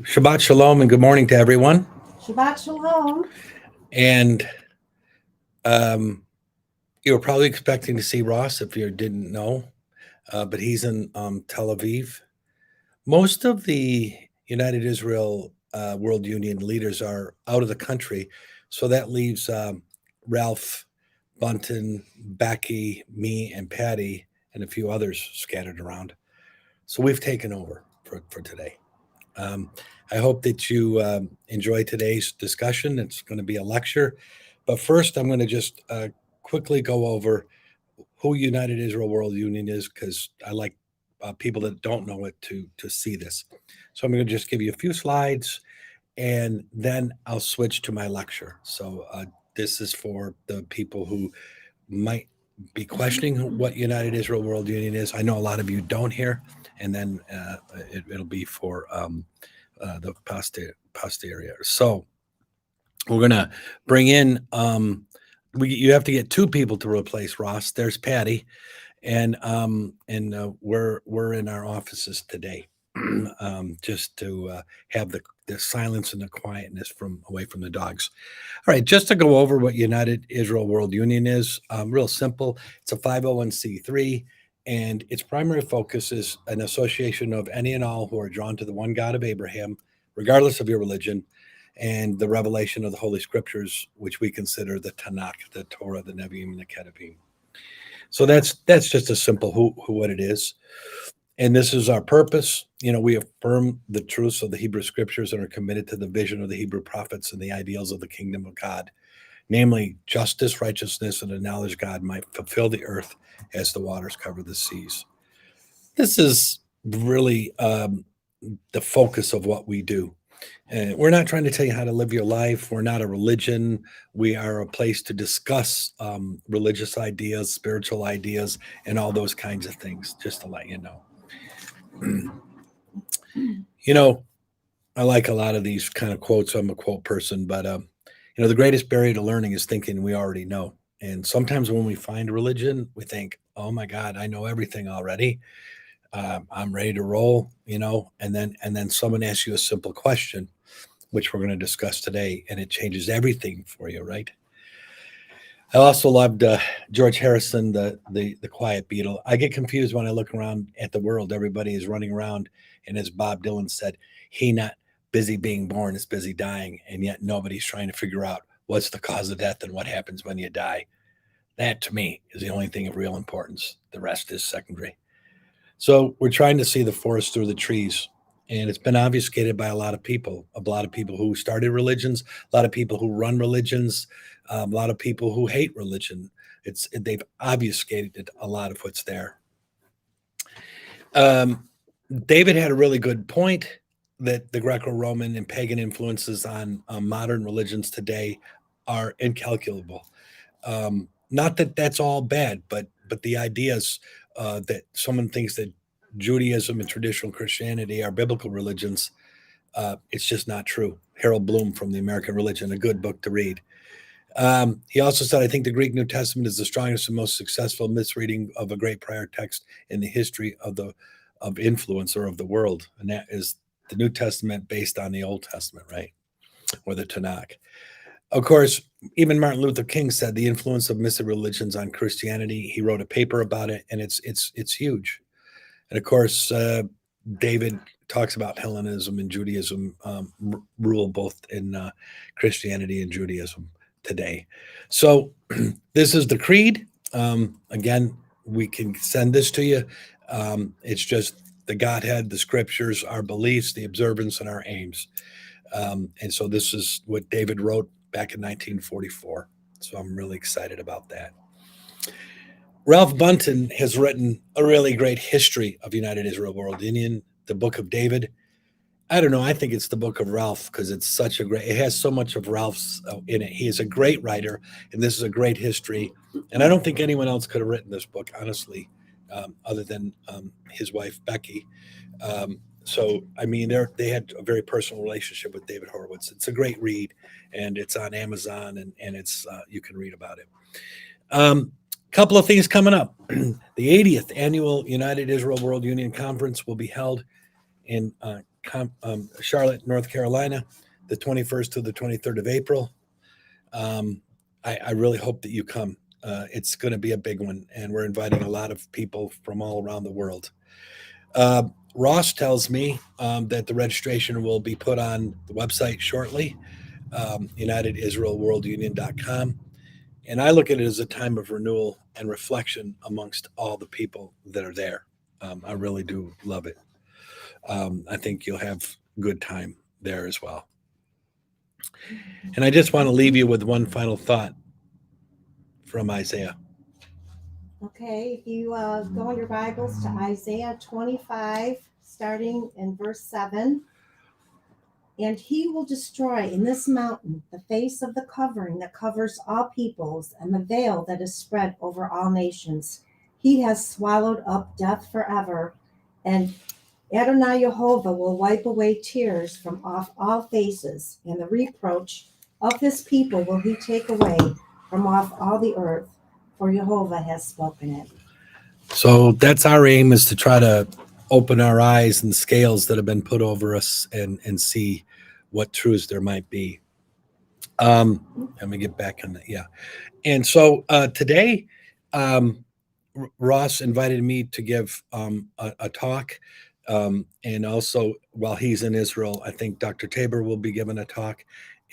Shabbat Shalom and good morning to everyone. Shabbat Shalom. And you were probably expecting to see Ross if you didn't know, but he's in Tel Aviv. Most of the United Israel World Union leaders are out of the country, so that leaves Ralph, Bunton, Becky, me, and Patty, and a few others scattered around. So we've taken over for today. I hope that you enjoy today's discussion. It's going to be a lecture. But first, I'm going to just quickly go over who United Israel World Union is because I like people that don't know it to see this. So I'm going to just give you a few slides and then I'll switch to my lecture. So this is for the people who might be questioning what United Israel World Union is. I know a lot of you don't hear, and then it'll be for the posterior. So we're gonna bring in. You have to get two people to replace Ross. There's Patty, and we're in our offices today, just to have the silence and the quietness from away from the dogs. All right, just to go over what United Israel World Union is, real simple. It's a 501c3, and its primary focus is an association of any and all who are drawn to the one God of Abraham, regardless of your religion, and the revelation of the Holy Scriptures, which we consider the Tanakh, the Torah, the Nevi'im, and the Ketuvim. So that's just a simple who what it is. And this is our purpose. We affirm the truths of the Hebrew Scriptures and are committed to the vision of the Hebrew prophets and the ideals of the kingdom of God, namely justice, righteousness, and the knowledge God might fulfill the earth as the waters cover the seas. This is really the focus of what we do. We're not trying to tell you how to live your life. We're not a religion. We are a place to discuss religious ideas, spiritual ideas, and all those kinds of things, just to let you know. I like a lot of these kind of quotes. I'm a quote person, but the greatest barrier to learning is thinking we already know. And sometimes when we find religion, we think, "Oh my God, I know everything already. I'm ready to roll." And then someone asks you a simple question, which we're going to discuss today, and it changes everything for you, right? I also loved George Harrison, the Quiet Beetle. I get confused when I look around at the world. Everybody is running around, and as Bob Dylan said, he not busy being born is busy dying, and yet nobody's trying to figure out what's the cause of death and what happens when you die. That, to me, is the only thing of real importance. The rest is secondary. So we're trying to see the forest through the trees. And it's been obfuscated by a lot of people who started religions, a lot of people who run religions, a lot of people who hate religion. They've obfuscated a lot of what's there. David had a really good point that the Greco-Roman and pagan influences on modern religions today are incalculable. Not that that's all bad, but the ideas that someone thinks that Judaism and traditional Christianity are biblical religions, it's just not true. Harold Bloom from The American Religion, a good book to read. He also said, I think the Greek New Testament is the strongest and most successful misreading of a great prior text in the history of influence or of the world. And that is the New Testament based on the Old Testament, right? Or the Tanakh. Of course, even Martin Luther King said the influence of mystery religions on Christianity. He wrote a paper about it, and it's huge. And of course, David talks about Hellenism and Judaism rule both in Christianity and Judaism today. So this is the creed. Again, we can send this to you. It's just the Godhead, the scriptures, our beliefs, the observance, and our aims. And so this is what David wrote back in 1944. So I'm really excited about that. Ralph Bunton has written a really great history of United Israel World Union, the Book of David. I don't know. I think it's the Book of Ralph because it has so much of Ralph's in it. He is a great writer, and this is a great history. And I don't think anyone else could have written this book, honestly, other than his wife, Becky. So, I mean, they had a very personal relationship with David Horowitz. It's a great read, and it's on Amazon, and it's you can read about it. Couple of things coming up. The 80th Annual United Israel World Union Conference will be held in Charlotte, North Carolina, the 21st to the 23rd of April. I really hope that you come. It's going to be a big one, and we're inviting a lot of people from all around the world. Uh, Ross tells me that the registration will be put on the website shortly, UnitedIsraelWorldUnion.com. And I look at it as a time of renewal and reflection amongst all the people that are there. I really do love it. I think you'll have good time there as well. And I just want to leave you with one final thought from Isaiah. Okay, if you go in your Bibles to Isaiah 25, starting in verse 7. And he will destroy in this mountain the face of the covering that covers all peoples and the veil that is spread over all nations. He has swallowed up death forever, and Adonai Jehovah will wipe away tears from off all faces, and the reproach of his people will he take away from off all the earth, for Jehovah has spoken it. So that's our aim, is to try to open our eyes and scales that have been put over us and see what truths there might be. Let me get back on that. Yeah. And so today, Ross invited me to give a talk. And also, while he's in Israel, I think Dr. Tabor will be giving a talk.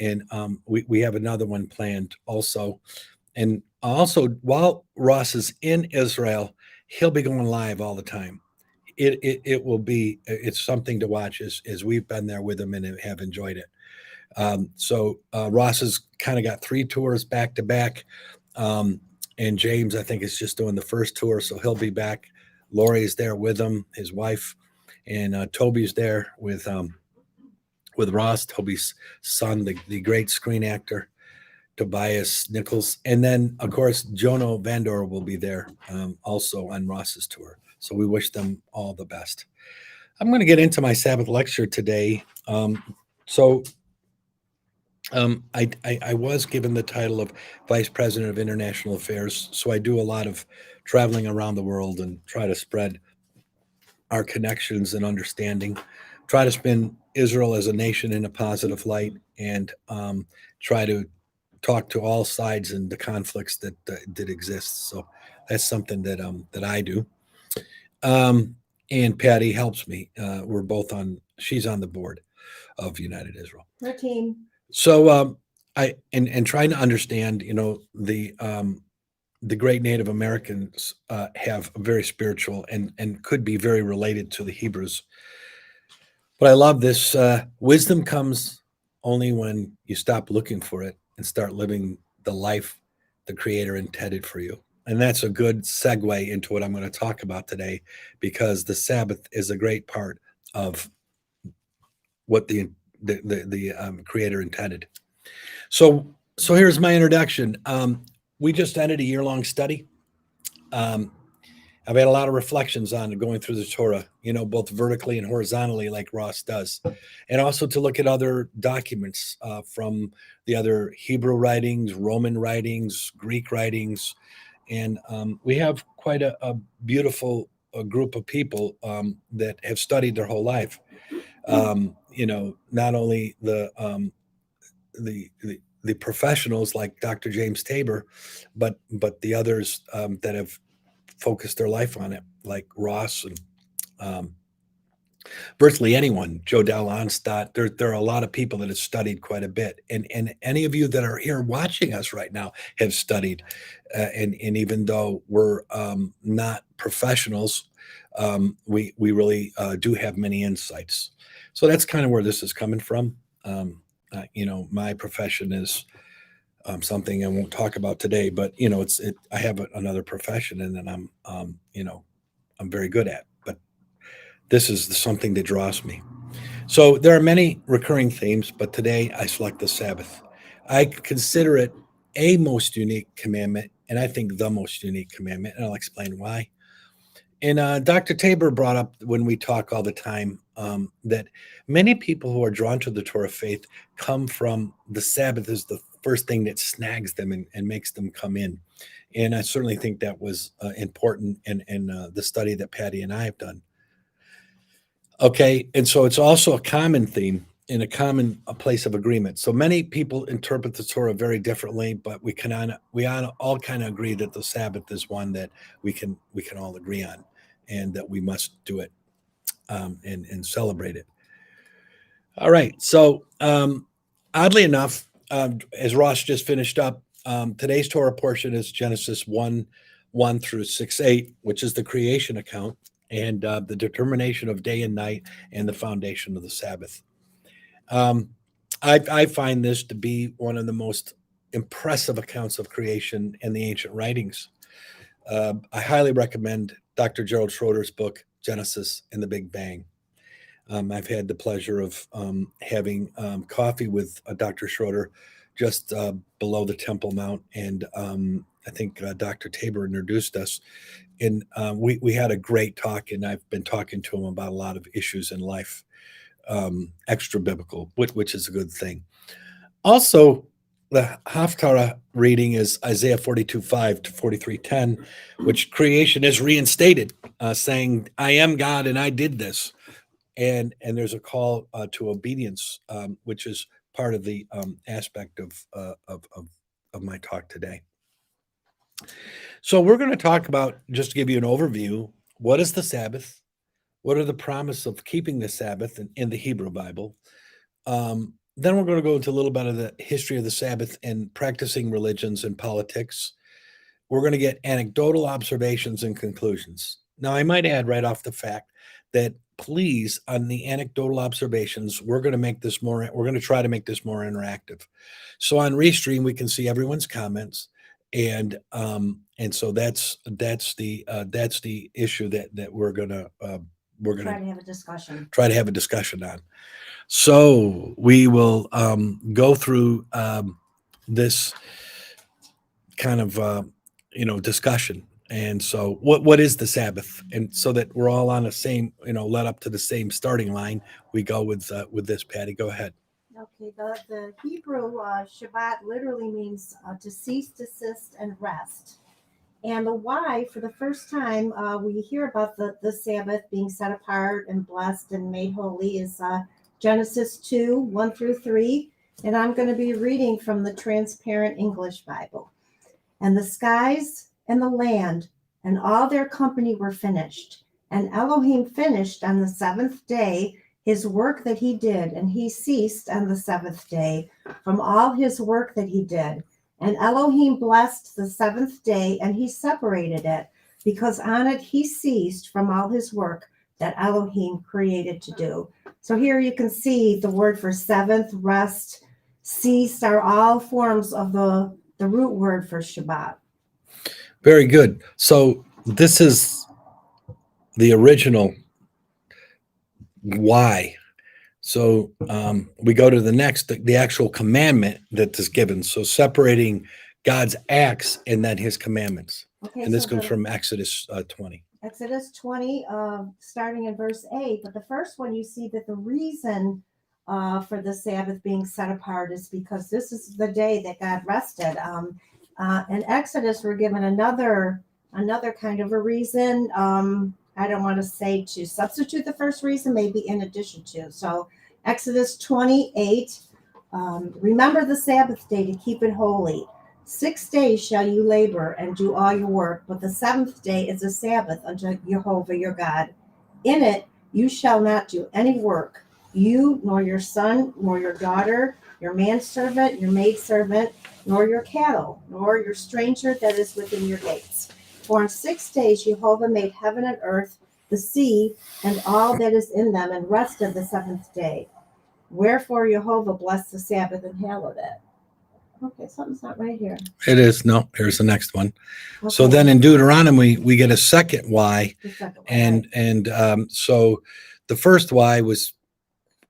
And we have another one planned also. And also, while Ross is in Israel, he'll be going live all the time. It will be, it's something to watch as we've been there with him and have enjoyed it. So Ross has kind of got 3 tours back to back. And James, I think, is just doing the first tour, so he'll be back. Lori's there with him, his wife, and Toby's there with Ross, Toby's son, the great screen actor, Tobias Nichols. And then, of course, Jono Vandor will be there also on Ross's tour. So we wish them all the best. I'm going to get into my Sabbath lecture today. I was given the title of Vice President of International Affairs, so I do a lot of traveling around the world and try to spread our connections and understanding, try to spin Israel as a nation in a positive light, and try to talk to all sides and the conflicts that exist. So that's something that I do. And Patty helps me. We're both on. She's on the board of United Israel. Her team. So I and trying to understand, the great Native Americans have a very spiritual and could be very related to the Hebrews. But I love this. Wisdom comes only when you stop looking for it and start living the life the Creator intended for you. And that's a good segue into what I'm going to talk about today, because the Sabbath is a great part of what the Creator intended. So here's my introduction. We just ended a year-long study. I've had a lot of reflections on going through the Torah, both vertically and horizontally, like Ross does, and also to look at other documents from the other Hebrew writings, Roman writings, Greek writings, and we have quite a beautiful group of people that have studied their whole life. Not only the professionals like Dr. James Tabor, but the others that have focused their life on it, like Ross and virtually anyone, Joe Dal-Onstott. There are a lot of people that have studied quite a bit, and any of you that are here watching us right now have studied, and even though we're not professionals, we really do have many insights. So that's kind of where this is coming from. My profession is something I won't talk about today, but I have another profession, and then I'm very good at. But this is something that draws me. So there are many recurring themes, but today I select the Sabbath. I consider it a most unique commandment, and I think the most unique commandment, and I'll explain why. And Dr. Tabor brought up, when we talk all the time, that many people who are drawn to the Torah faith come from the Sabbath as the first thing that snags them and makes them come in. And I certainly think that was important in the study that Patty and I have done. Okay, and so it's also a common theme in a place of agreement. So many people interpret the Torah very differently, but we all kind of agree that the Sabbath is one that we can all agree on, and that we must do it, and celebrate it. All right. So oddly enough, as Ross just finished up, today's Torah portion is Genesis 1 through 6:8, which is the creation account and the determination of day and night and the foundation of the Sabbath. Um, I find this to be one of the most impressive accounts of creation in the ancient writings. I highly recommend Dr. Gerald Schroeder's book, Genesis and the Big Bang. I've had the pleasure of having coffee with Dr. Schroeder just below the Temple Mount, and I think Dr. Tabor introduced us, and we had a great talk. And I've been talking to him about a lot of issues in life, extra biblical, which is a good thing. Also, the Haftarah reading is Isaiah 42:5 to 43:10, which creation is reinstated, saying, "I am God, and I did this." And there's a call to obedience, which is part of the aspect of my talk today. So we're going to talk about, just to give you an overview, what is the Sabbath? What are the promise of keeping the Sabbath in the Hebrew Bible? Then we're going to go into a little bit of the history of the Sabbath and practicing religions and politics. We're going to get anecdotal observations and conclusions. Now, I might add right off the fact that please, on the anecdotal observations, we're going to try to make this more interactive. So on Restream, we can see everyone's comments, and so that's the issue that we're gonna Try to have a discussion. try to have a discussion on. So we will go through this kind of discussion. And so what is the Sabbath? And so that we're all on the same, led up to the same starting line, we go with this. Patty, go ahead. Okay, the Hebrew Shabbat literally means to cease, desist, and rest. And the why, for the first time, we hear about the Sabbath being set apart and blessed and made holy is Genesis 2:1 through 3. And I'm going to be reading from the Transparent English Bible. And the skies and the land and all their company were finished. And Elohim finished on the seventh day his work that he did, and he ceased on the seventh day from all his work that he did. And Elohim blessed the seventh day, and he separated it, because on it he ceased from all his work that Elohim created to do. So here you can see the word for seventh, rest, ceased are all forms of the root word for Shabbat. Very good. So this is the original why. So we go to the next, the actual commandment that is given. So separating God's acts and then his commandments. Okay, And this so comes from Exodus 20. Exodus 20, starting in verse 8. But the first one, you see that the reason for the Sabbath being set apart is because this is the day that God rested. In Exodus, we're given another kind of a reason. I don't want to say to substitute the first reason, maybe in addition to. So Exodus 28, remember the Sabbath day to keep it holy. 6 days shall you labor and do all your work, but the seventh day is a Sabbath unto Jehovah your God. In it you shall not do any work, you, nor your son, nor your daughter, your manservant, your maidservant, nor your cattle, nor your stranger that is within your gates. For in 6 days Jehovah made heaven and earth, the sea, and all that is in them, and rested the seventh day. Wherefore Jehovah blessed the Sabbath and hallowed it. Okay, something's not right here. It is. No, here's the next one. Okay. So then in Deuteronomy, we get a second why. The second one, And right. so the first why was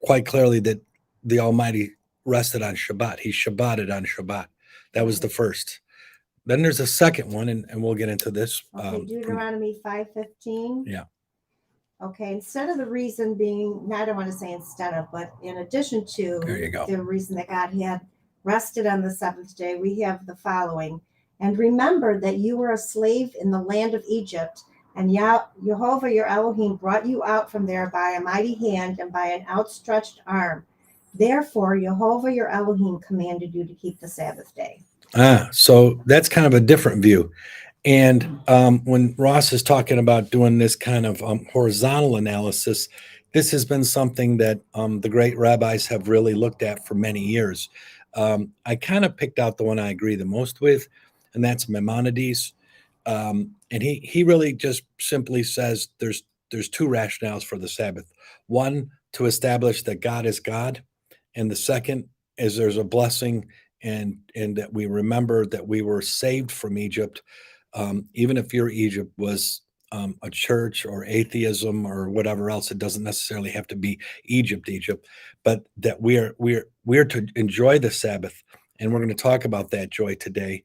quite clearly that the Almighty rested on Shabbat. He Shabbated on Shabbat. That was the first. Then there's a second one, and we'll get into this. Okay, Deuteronomy 5:15. Yeah. Okay, instead of the reason being, I don't want to say instead of, but in addition to There you go. the reason that God had rested on the seventh day, we have the following. And remember that you were a slave in the land of Egypt, And Jehovah your Elohim brought you out from there by a mighty hand and by an outstretched arm. Therefore, Jehovah your Elohim commanded you to keep the Sabbath day. So that's kind of a different view. And when Ross is talking about doing this kind of horizontal analysis, this has been something that the great rabbis have really looked at for many years. I kind of picked out the one I agree the most with, and that's Maimonides. And he really just simply says there's two rationales for the Sabbath. One, to establish that God is God, and the second is there's a blessing and that we remember that we were saved from Egypt, even if your Egypt was a church or atheism or whatever else. It doesn't necessarily have to be Egypt, but that we're to enjoy the Sabbath, and we're going to talk about that joy today.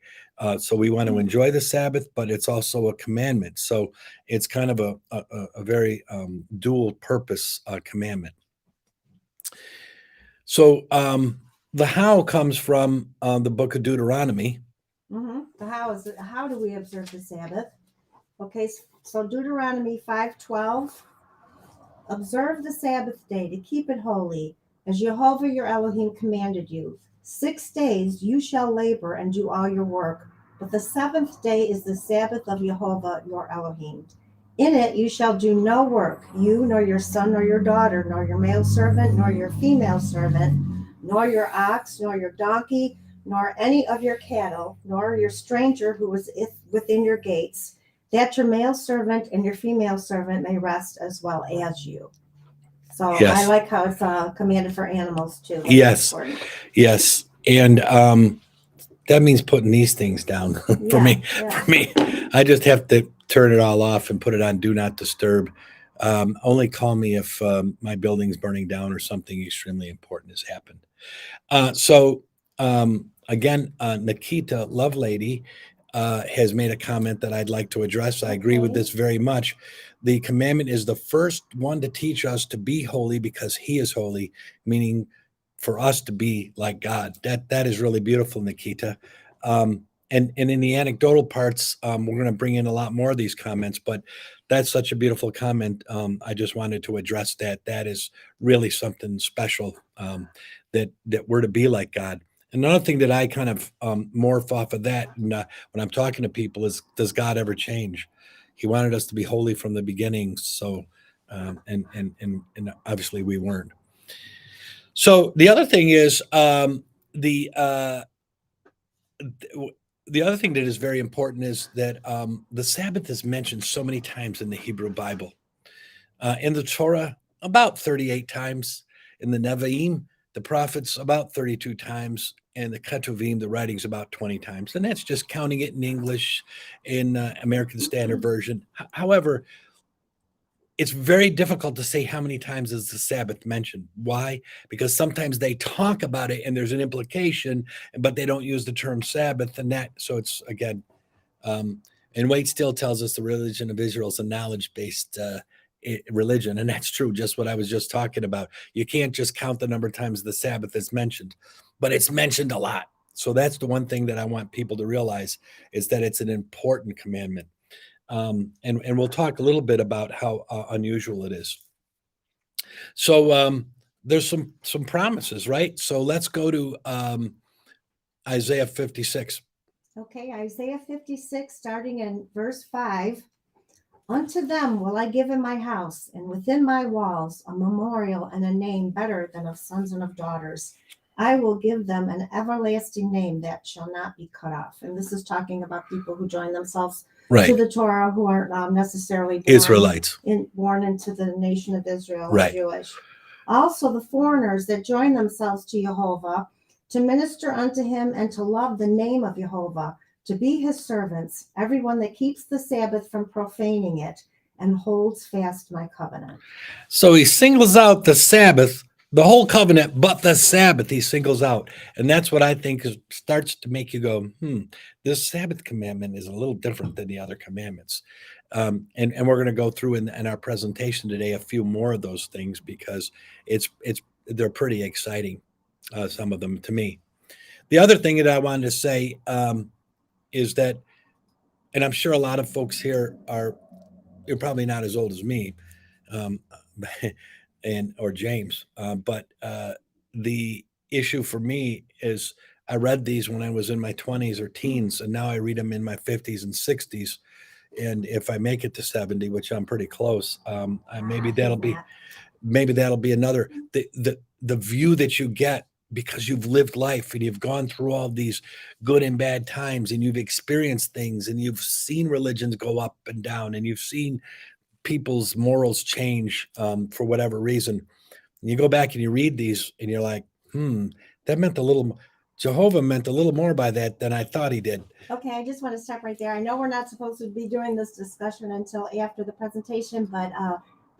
So we want to enjoy the Sabbath, but it's also a commandment. So it's kind of a very dual purpose commandment. So the how comes from the book of Deuteronomy. The how do we observe the Sabbath? Okay, so Deuteronomy 5:12. Observe the Sabbath day to keep it holy, as Jehovah your Elohim commanded you. 6 days you shall labor and do all your work, but the seventh day is the Sabbath of Jehovah your Elohim. In it you shall do no work, you nor your son nor your daughter, nor your male servant, nor your female servant, nor your ox, nor your donkey, nor any of your cattle, nor your stranger who is within your gates, that your male servant and your female servant may rest as well as you. So Yes. I like how it's commanded for animals too. Yes. And that means putting these things down for me. I just have to turn it all off and put it on do not disturb. Only call me if my building's burning down or something extremely important has happened. Again, Nikita Lovelady has made a comment that I'd like to address. I agree with this very much. The commandment is the first one to teach us to be holy because he is holy, meaning for us to be like God. That is really beautiful, Nikita. And in the anecdotal parts, we're going to bring in a lot more of these comments, but that's such a beautiful comment. I just wanted to address that. That is really something special, that we're to be like God. Another thing that I kind of morph off of that and, when I'm talking to people is, does God ever change? He wanted us to be holy from the beginning. So, and obviously we weren't. So the other thing is the other thing that is very important is that the Sabbath is mentioned so many times in the Hebrew Bible. In the Torah, about 38 times. In the Nevi'im, the prophets, about 32 times. And the Ketuvim, the writings, about 20 times. And that's just counting it in English, in American Standard Version. However, it's very difficult to say how many times is the Sabbath mentioned. Why? Because sometimes they talk about it and there's an implication, but they don't use the term Sabbath. And that, so it's again, and Wade still tells us the religion of Israel is a knowledge-based religion. And that's true, just what I was just talking about. You can't just count the number of times the Sabbath is mentioned, but it's mentioned a lot. So that's the one thing that I want people to realize is that it's an important commandment. And we'll talk a little bit about how unusual it is. So there's some promises, right? So let's go to Isaiah 56. Okay, Isaiah 56, starting in verse 5. Unto them will I give in my house, and within my walls a memorial and a name better than of sons and of daughters. I will give them an everlasting name that shall not be cut off. And this is talking about people who join themselves to the Torah, who aren't necessarily Israelites, born into the nation of Israel, or Jewish. Also the foreigners that join themselves to Jehovah, to minister unto him and to love the name of Jehovah, to be his servants, everyone that keeps the Sabbath from profaning it and holds fast my covenant. So he singles out the Sabbath, the whole covenant, but the Sabbath he singles out. And that's what I think starts to make you go, this Sabbath commandment is a little different than the other commandments. And we're going to go through in our presentation today a few more of those things because they're pretty exciting, some of them to me. The other thing that I wanted to say is that, and I'm sure a lot of folks here are you're probably not as old as me, um, or James, but the issue for me is I read these when I was in my 20s or teens, and now I read them in my 50s and 60s. And if I make it to 70, which I'm pretty close, maybe that'll be another the view that you get because you've lived life and you've gone through all these good and bad times and you've experienced things and you've seen religions go up and down and you've seen people's morals change for whatever reason. And you go back and you read these and you're like, that meant a little. Jehovah meant a little more by that than I thought he did. Okay, I just want to stop right there. I know we're not supposed to be doing this discussion until after the presentation, but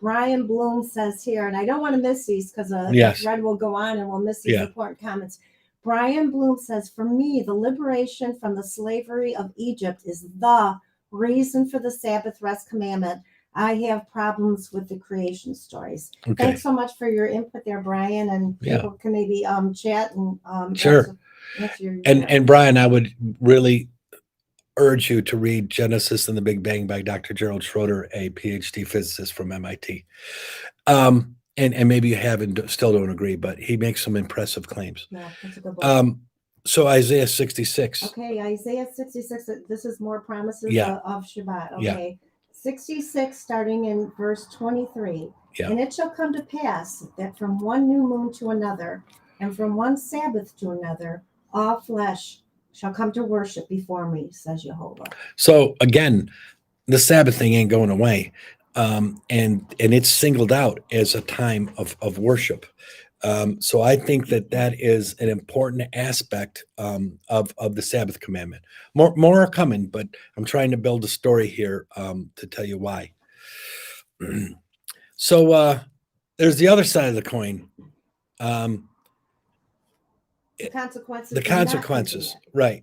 Brian Bloom says here, and I don't want to miss these because Yes. Red will go on and we'll miss these Yeah. important comments. Brian Bloom says, for me, the liberation from the slavery of Egypt is the reason for the Sabbath rest commandment. I have problems with the creation stories. Okay. Thanks so much for your input there, Brian, and people can maybe chat and Sure. answer your And Brian, I would really urge you to read Genesis and the Big Bang by Dr. Gerald Schroeder, a PhD physicist from MIT. And maybe you have and still don't agree, but he makes some impressive claims. Yeah, that's a good book. So Isaiah 66. Okay, Isaiah 66. This is more promises Yeah. of Shabbat. Yeah. Okay, 66, starting in verse 23. Yeah. And it shall come to pass that from one new moon to another, and from one Sabbath to another, all flesh shall come to worship before me, says Jehovah. So again, the Sabbath thing ain't going away. And it's singled out as a time of worship. So I think that is an important aspect of the Sabbath commandment. More are coming, but I'm trying to build a story here to tell you why. So there's the other side of the coin. The consequences. The consequences, right.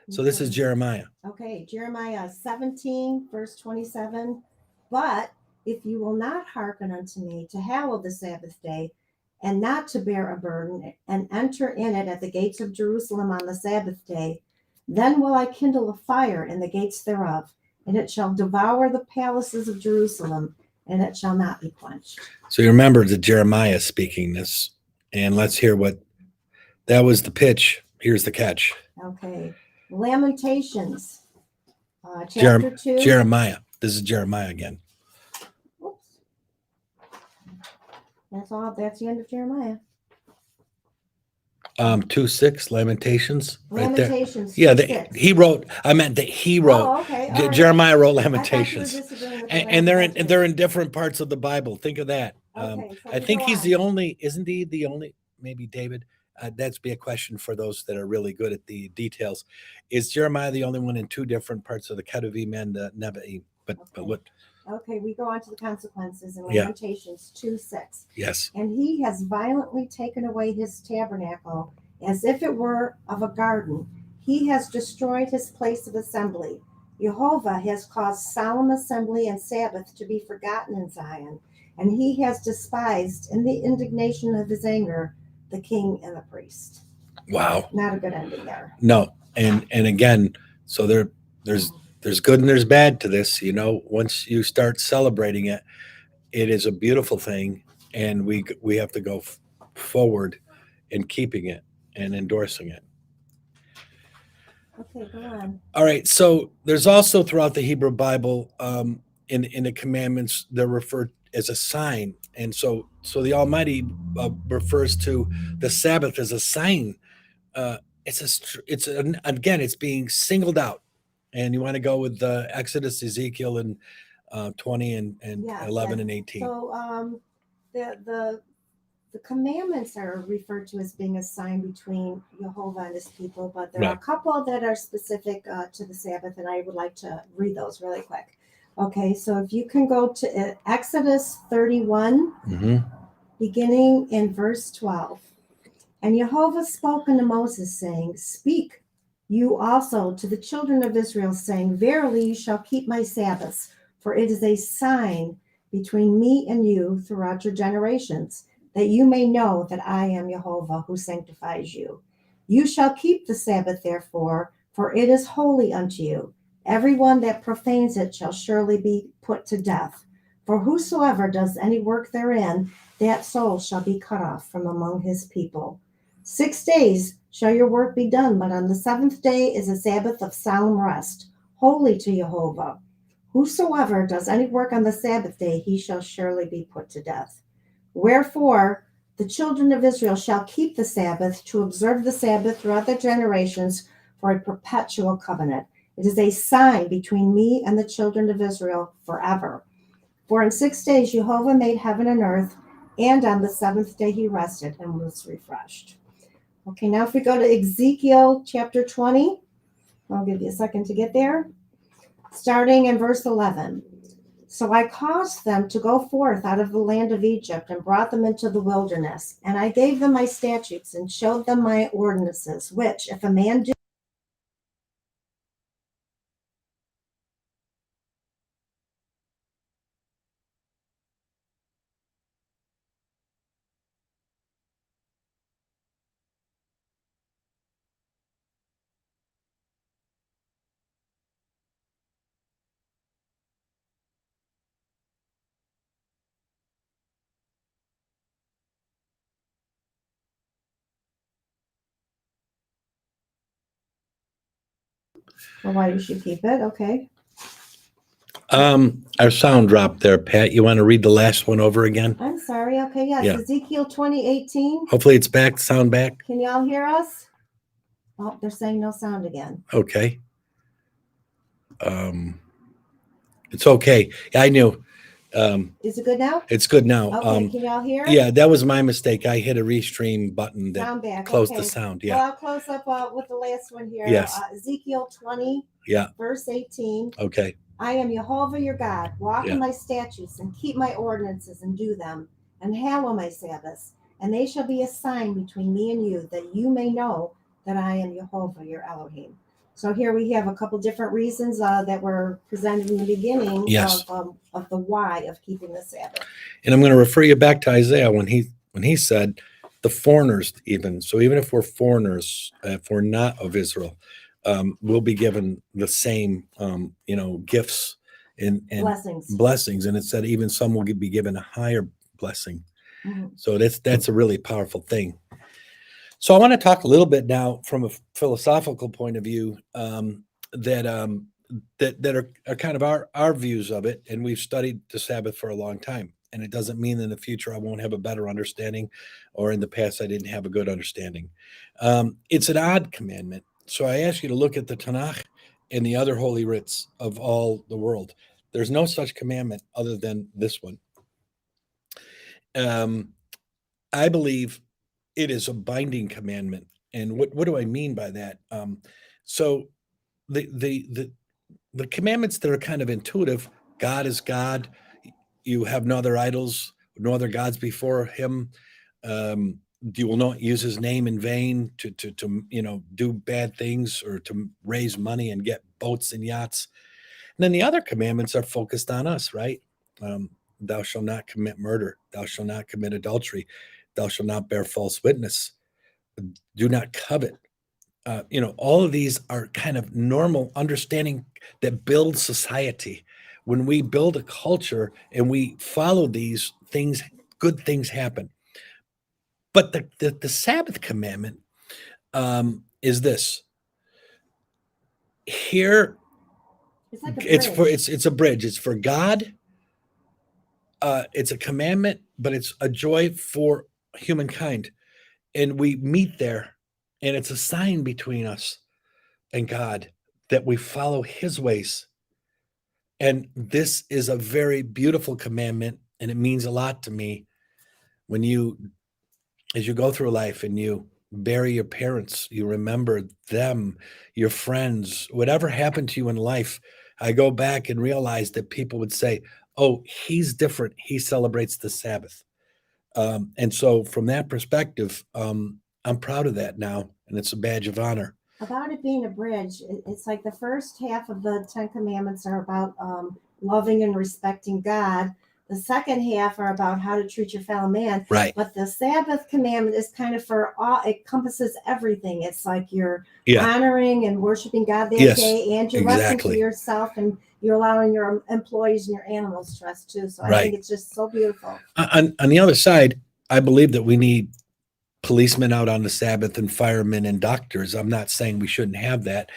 So this is Jeremiah. Okay, Jeremiah 17, verse 27. But if you will not hearken unto me to hallow the Sabbath day, and not to bear a burden, and enter in it at the gates of Jerusalem on the Sabbath day, then will I kindle a fire in the gates thereof, and it shall devour the palaces of Jerusalem, and it shall not be quenched. So you remember that Jeremiah speaking this, and let's hear what that was the pitch. Here's the catch. Okay, Lamentations, chapter 2. Jeremiah. This is Jeremiah again. Oops. That's all. That's the end of Jeremiah. 2:6 Lamentations. Right there. Lamentations. Yeah, 2:6. he wrote. I meant that he wrote. Oh, okay. All right. Jeremiah wrote I thought you were Lamentations, disagreeing with and they're Lamentations. in different parts of the Bible. Think of that. Okay, so I think go he's on. the only. Isn't he the only? Maybe David. That's be a question for those that are really good at the details. Is Jeremiah the only one in two different parts of the Ketuvim and the Nevi'im? But what? Okay, we go on to the consequences in Yeah. Lamentations 2:6. Yes. And he has violently taken away his tabernacle as if it were of a garden. He has destroyed his place of assembly. Jehovah has caused solemn assembly and Sabbath to be forgotten in Zion, and he has despised in the indignation of his anger the king and the priest. Wow. Not a good ending there. No. And again, so there's good and there's bad to this. You know, once you start celebrating it, it is a beautiful thing, and we have to go forward in keeping it and endorsing it. Okay, go on. All right. So there's also throughout the Hebrew Bible, in the commandments, they're referred as a sign, and so the Almighty refers to the Sabbath as a sign. It's being singled out, and you want to go with Exodus, Ezekiel, and 20 and Yes, 11 yes. and 18. So the commandments are referred to as being a sign between Jehovah and his people, but there are a couple that are specific to the Sabbath, and I would like to read those really quick. Okay, so if you can go to Exodus 31, beginning in verse 12. And Jehovah spoke unto Moses, saying, Speak you also to the children of Israel, saying, Verily you shall keep my Sabbaths, for it is a sign between me and you throughout your generations, that you may know that I am Jehovah who sanctifies you. You shall keep the Sabbath, therefore, for it is holy unto you. Everyone that profanes it shall surely be put to death. For whosoever does any work therein, that soul shall be cut off from among his people. 6 days shall your work be done, but on the seventh day is a Sabbath of solemn rest, holy to Jehovah. Whosoever does any work on the Sabbath day, he shall surely be put to death. Wherefore, the children of Israel shall keep the Sabbath to observe the Sabbath throughout their generations for a perpetual covenant. It is a sign between me and the children of Israel forever. For in 6 days Jehovah made heaven and earth, and on the seventh day he rested and was refreshed. Okay, now if we go to Ezekiel chapter 20, I'll give you a second to get there. Starting in verse 11. So I caused them to go forth out of the land of Egypt and brought them into the wilderness. And I gave them my statutes and showed them my ordinances, which if a man do well, why you should keep it, okay. Our sound dropped there, Pat. You want to read the last one over again? I'm sorry, okay, yes, Yeah. Ezekiel 20:18. Hopefully it's back, sound back. Can y'all hear us? Oh, they're saying no sound again. Okay. It's okay. I knew. Is it good now? It's good now. Okay, can y'all hear? Yeah, that was my mistake. I hit a restream button that Sound back. closed Okay. the sound. Well, Yeah. I'll close up with the last one here. Yes. Ezekiel 20, Yeah. verse 18. Okay. I am Jehovah your God. Walk Yeah. in my statutes and keep my ordinances and do them, and hallow my Sabbaths. And they shall be a sign between me and you, that you may know that I am Jehovah your Elohim. So here we have a couple different reasons that were presented in the beginning. Yes. Of the why of keeping the Sabbath. And I'm going to refer you back to Isaiah when he said the foreigners, even so, even if we're foreigners, if we're not of Israel, we'll be given the same gifts and blessings. And it said even some will be given a higher blessing. Mm-hmm. So that's a really powerful thing. So I want to talk a little bit now from a philosophical point of view that are kind of our views of it. And we've studied the Sabbath for a long time. And it doesn't mean in the future I won't have a better understanding, or in the past I didn't have a good understanding. It's an odd commandment. So I ask you to look at the Tanakh and the other holy writs of all the world. There's no such commandment other than this one. I believe it is a binding commandment. And what do I mean by that? So the commandments that are kind of intuitive, God is God, you have no other idols, no other gods before him. You will not use his name in vain to do bad things or to raise money and get boats and yachts. And then the other commandments are focused on us, right? Thou shalt not commit murder. Thou shalt not commit adultery. Thou shalt not bear false witness. Do not covet. All of these are kind of normal understanding that builds society. When we build a culture and we follow these things, good things happen. But the Sabbath commandment is this. Here, it's like it's a bridge. It's for God. It's a commandment, but it's a joy for humankind. And we meet there, and it's a sign between us and God that we follow his ways. And this is a very beautiful commandment, and it means a lot to me when as you go through life and you bury your parents, you remember them, your friends, whatever happened to you in life. I go back and realize that people would say, oh, he's different. He celebrates the Sabbath. And so from that perspective, I'm proud of that now, and it's a badge of honor. About it being a bridge, it's like the first half of the 10 Commandments are about loving and respecting God. The second half are about how to treat your fellow man. Right. But the Sabbath commandment is kind of for all, it encompasses everything. It's like you're Yeah. honoring and worshiping God that Yes, day, and you're resting for exactly. yourself, and you're allowing your employees and your animals to rest too. So I Right. think it's just so beautiful. On the other side, I believe that we need policemen out on the Sabbath and firemen and doctors. I'm not saying we shouldn't have that.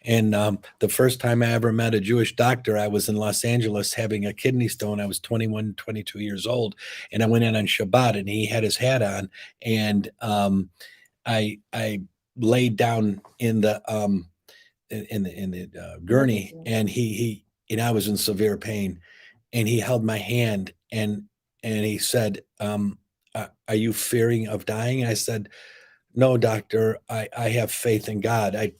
And the first time I ever met a Jewish doctor, I was in Los Angeles having a kidney stone. I was 21, 22 years old. And I went in on Shabbat and he had his hat on. And I laid down in the gurney, and he and I was in severe pain, and he held my hand, and he said, "Are you fearing of dying?" And I said, "No, doctor, I have faith in God." I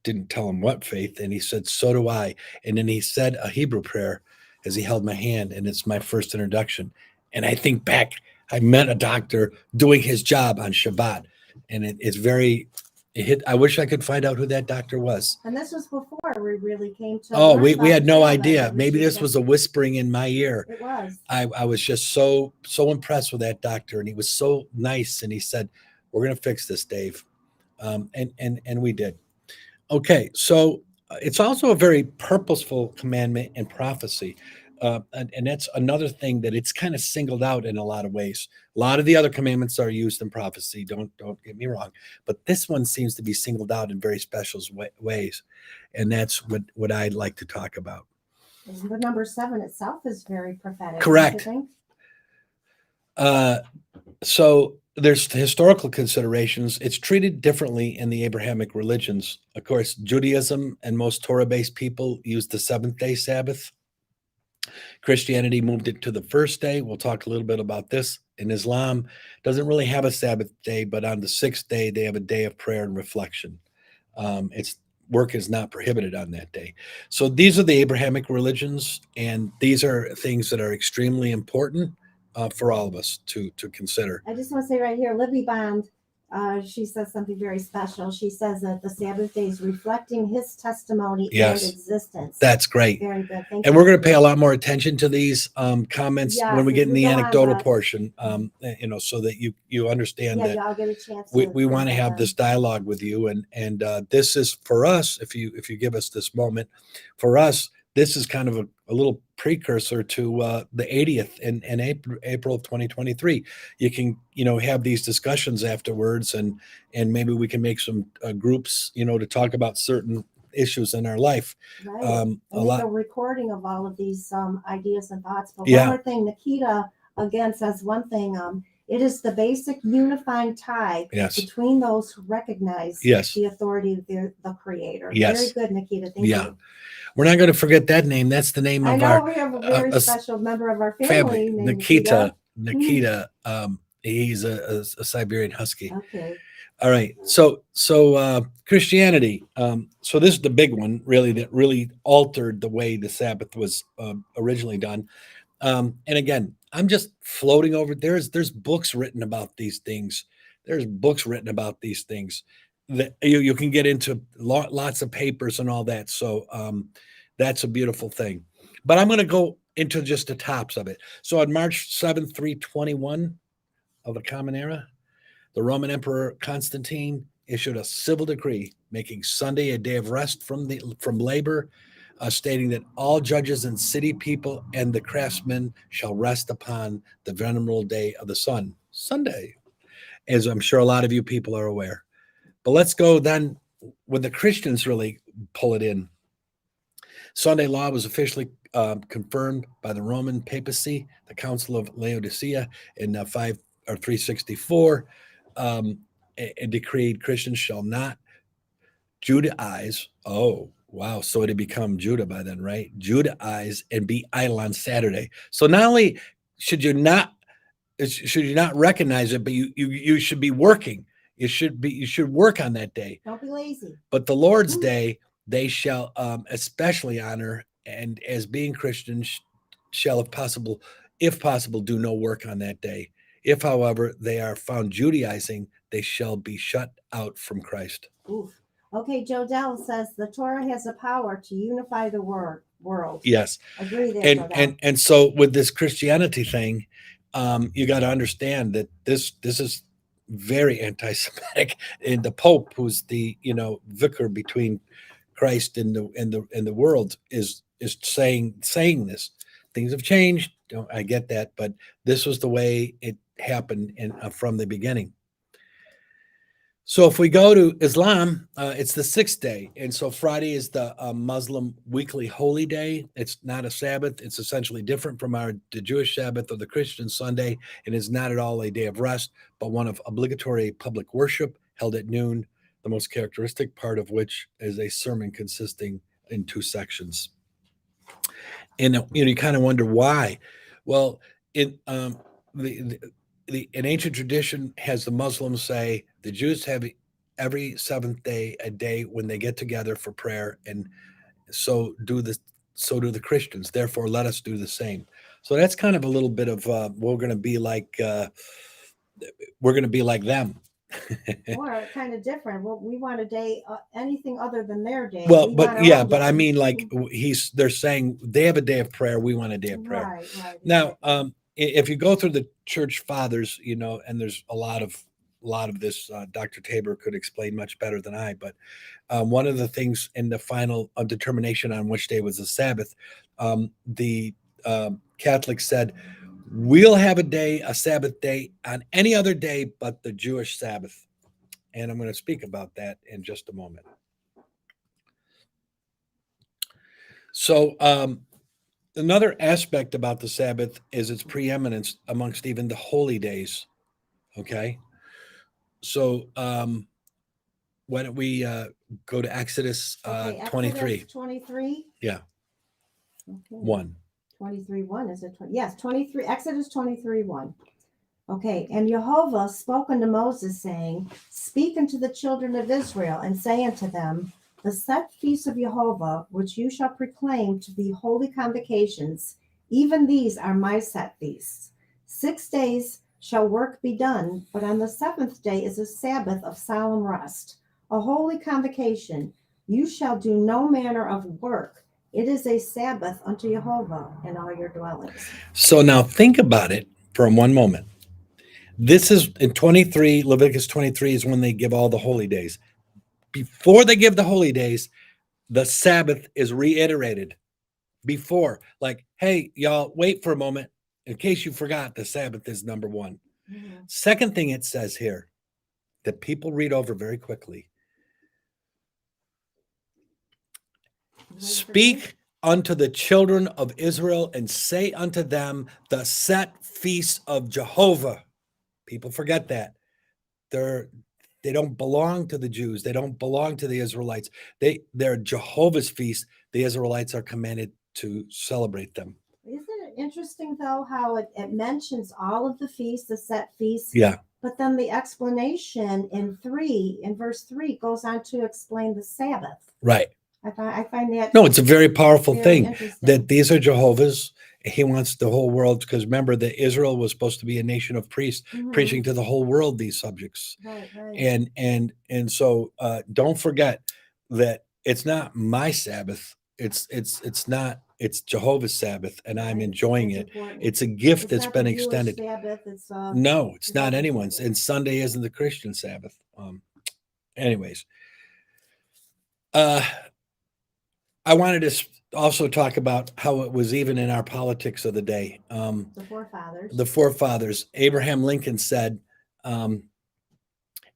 didn't tell him what faith, and he said, "So do I." And then he said a Hebrew prayer as he held my hand, and it's my first introduction. And I think back, I met a doctor doing his job on Shabbat, and it's very. It hit. I wish I could find out who that doctor was. And this was before we really came to. Oh, learn we about had no Sabbath. idea. It Maybe just this was a whispering in my ear. It was. I was just so impressed with that doctor, and he was so nice. And he said, "We're going to fix this, Dave," and we did. Okay, so it's also a very purposeful commandment and prophecy, and that's another thing that it's kind of singled out in a lot of ways. A lot of the other commandments are used in prophecy. Don't get me wrong, but this one seems to be singled out in very special ways, and that's what I'd like to talk about. The number 7 itself is very prophetic. Correct. So there's historical considerations. It's treated differently in the Abrahamic religions. Of course, Judaism and most Torah-based people use the seventh-day Sabbath. Christianity moved it to the first day. We'll talk a little bit about this. In Islam, doesn't really have a Sabbath day, but on the sixth day, they have a day of prayer and reflection. It's work is not prohibited on that day. So these are the Abrahamic religions, and these are things that are extremely important for all of us to consider. I just want to say right here, Libby Bond, she says something very special. She says that the Sabbath day is reflecting his testimony Yes. and existence. That's great. Very good. Thank And you. we're going to pay a lot more attention to these comments Yes, when we get as in we the go on, anecdotal but- portion, so that you understand Yeah, that y'all get a chance. we want to have this dialogue with you, and this is for us. If you give us this moment, for us, this is kind of a little precursor to the 80th in April of 2023. You can have these discussions afterwards, and maybe we can make some groups to talk about certain issues in our life. Right. A And make lot. a recording of all of these ideas and thoughts. But Yeah. one more thing, Nikita again says one thing. It is the basic unifying tie Yes. between those who recognize Yes. the authority of the Creator. Yes. Very good, Nikita. Thank Yeah. you. We're not going to forget that name. That's the name I of know our we have a very special member of our family named Nikita. Nikita. He's a Siberian Husky. Okay. All right. So Christianity. So this is the big one, really, that really altered the way the Sabbath was originally done. And again, I'm just floating over. There's books written about these things. There's books written about these things that you can get into lots of papers and all that. So that's a beautiful thing. But I'm going to go into just the tops of it. So on March 7th, 321 of the Common Era, the Roman Emperor Constantine issued a civil decree making Sunday a day of rest from labor, stating that all judges and city people and the craftsmen shall rest upon the venerable day of the sun, Sunday, as I'm sure a lot of you people are aware. But let's go then when the Christians really pull it in. Sunday law was officially confirmed by the Roman papacy, the Council of Laodicea, in 364. It decreed Christians shall not Judaize. Oh, wow. So it had become Judah by then, right? Judaize and be idle on Saturday. So not only should you not recognize it, but you should be working. You should work on that day. Don't be lazy. But the Lord's day, they shall especially honor, and as being Christians shall, if possible, do no work on that day. If, however, they are found Judaizing, they shall be shut out from Christ. Oof. Okay, Joe Dell says the Torah has the power to unify the world. Yes. Agree there, And so with this Christianity thing, you got to understand that this is very anti-Semitic, and the Pope, who's the vicar between Christ and the world, is saying this. Things have changed. I get that, but this was the way it happened from the beginning. So if we go to Islam, it's the 6th day. And so Friday is the Muslim weekly holy day. It's not a Sabbath. It's essentially different from the Jewish Sabbath or the Christian Sunday, and is not at all a day of rest, but one of obligatory public worship held at noon, the most characteristic part of which is a sermon consisting in 2 sections. And you kind of wonder why. Well, in the an ancient tradition has the Muslims say the Jews have every 7th day a day when they get together for prayer, and so do the Christians. Therefore, let us do the same. So that's kind of a little bit of we're going to be like them. Or kind of different. Well, we want a day, anything other than their day. Well, We but want yeah, our but day. I mean, like they're saying they have a day of prayer. We want a day of prayer. Right. Now, if you go through the church fathers, and there's a lot of this, Dr. Tabor could explain much better than I, but one of the things in the final determination on which day was the Sabbath, the Catholics said, we'll have a Sabbath day on any other day but the Jewish Sabbath. And I'm going to speak about that in just a moment. So another aspect about the Sabbath is its preeminence amongst even the holy days. Okay. So why don't we go to Exodus 23? Exodus 23? Yeah. Okay. 1. 23:1, is it? Yes, 23. Exodus 23:1. Okay, and Jehovah spoke unto Moses, saying, Speak unto the children of Israel, and say unto them, The set feasts of Jehovah, which you shall proclaim to be holy convocations, even these are my set feasts. 6 days shall work be done, but on the 7th day is a Sabbath of solemn rest, a holy convocation. You shall do no manner of work. It is a Sabbath unto Jehovah in all your dwellings. So now think about it for one moment. This is in 23, Leviticus 23 is when they give all the holy days. Before they give the holy days, the Sabbath is reiterated. Before, like, hey, y'all, wait for a moment. In case you forgot, the Sabbath is number 1. Mm-hmm. Second thing it says here that people read over very quickly. Speak unto the children of Israel and say unto them the set feasts of Jehovah. People forget that. They don't belong to the Jews. They don't belong to the Israelites. They're Jehovah's feasts. The Israelites are commanded to celebrate them. Isn't it interesting, though, how it mentions all of the feasts, the set feasts? Yeah. But then the explanation in verse 3, goes on to explain the Sabbath. Right. I find that. No, it's a very powerful thing that these are Jehovah's. He wants the whole world, because remember that Israel was supposed to be a nation of priests, preaching to the whole world these subjects. Right. And so don't forget that it's not my Sabbath. It's Jehovah's Sabbath, and I'm enjoying it. Important. It's a gift that's been extended. Sabbath. It's no, it's not anyone's. And Sunday isn't the Christian Sabbath. Anyways, I wanted to also talk about how it was even in our politics of the day. The forefathers. Abraham Lincoln said,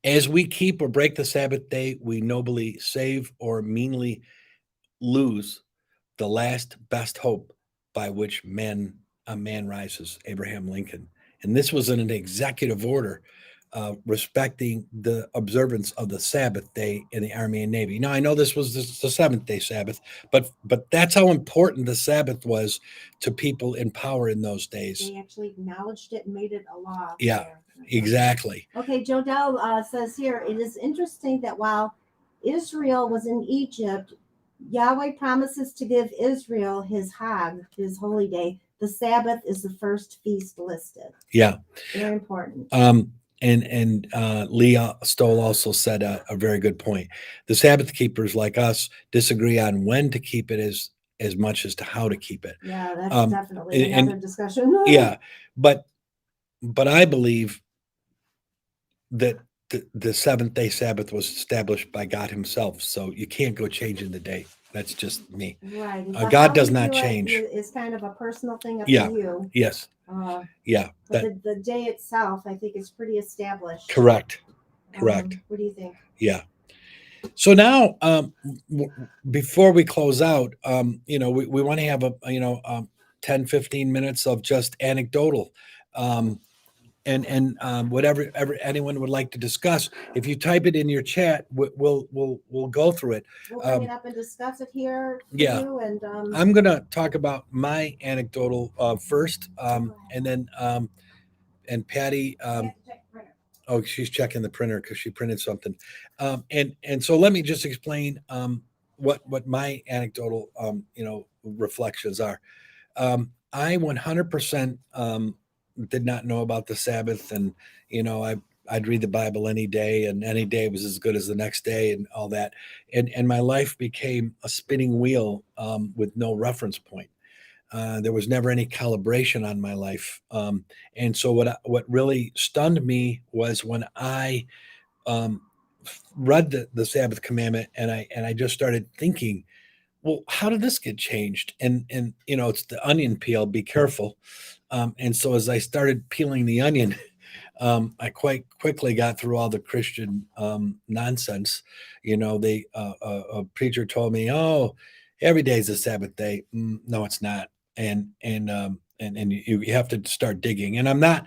as we keep or break the Sabbath day, we nobly save or meanly lose the last best hope by which a man rises. Abraham Lincoln. And this was in an executive order respecting the observance of the Sabbath day in the Army and Navy. Now, I know this was the 7th-day Sabbath, but that's how important the Sabbath was to people in power in those days. They actually acknowledged it and made it a law. Yeah, exactly. Okay, Jodell says here, it is interesting that while Israel was in Egypt, Yahweh promises to give Israel his Hag, his holy day. The Sabbath is the first feast listed. Yeah. Very important. And Leah Stoll also said a very good point. The Sabbath keepers, like us, disagree on when to keep it as as much as to how to keep it. Yeah, that's Um, definitely and another discussion. yeah, but I believe that the seventh day Sabbath was established by God Himself, so you can't go changing the day. That's just me. Right. God How does you not do it change. is kind of a personal thing up Yeah. to you. Yes. Yeah. But That the day itself, I think, is pretty established. correct. Correct. What do you think? Yeah. So now, before we close out, we want to have 10, 15 minutes of just anecdotal. And whatever anyone would like to discuss, if you type it in your chat, we'll go through it. We'll bring it up and discuss it here for Yeah. you. And I'm gonna talk about my anecdotal first, and then and Patty. Oh, she's checking the printer because she printed something, and so let me just explain what my anecdotal reflections are. I 100% did not know about the Sabbath, and I'd read the Bible any day, and any day was as good as the next day, and all that, and my life became a spinning wheel with no reference point. There was never any calibration on my life, and so what really stunned me was when I um, read the Sabbath commandment, and I just started thinking, well, how did this get changed? And it's the onion peel. Be careful. And so as I started peeling the onion, I quite quickly got through all the Christian nonsense. A preacher told me, "Oh, every day is a Sabbath day." No, it's not. And you have to start digging. And I'm not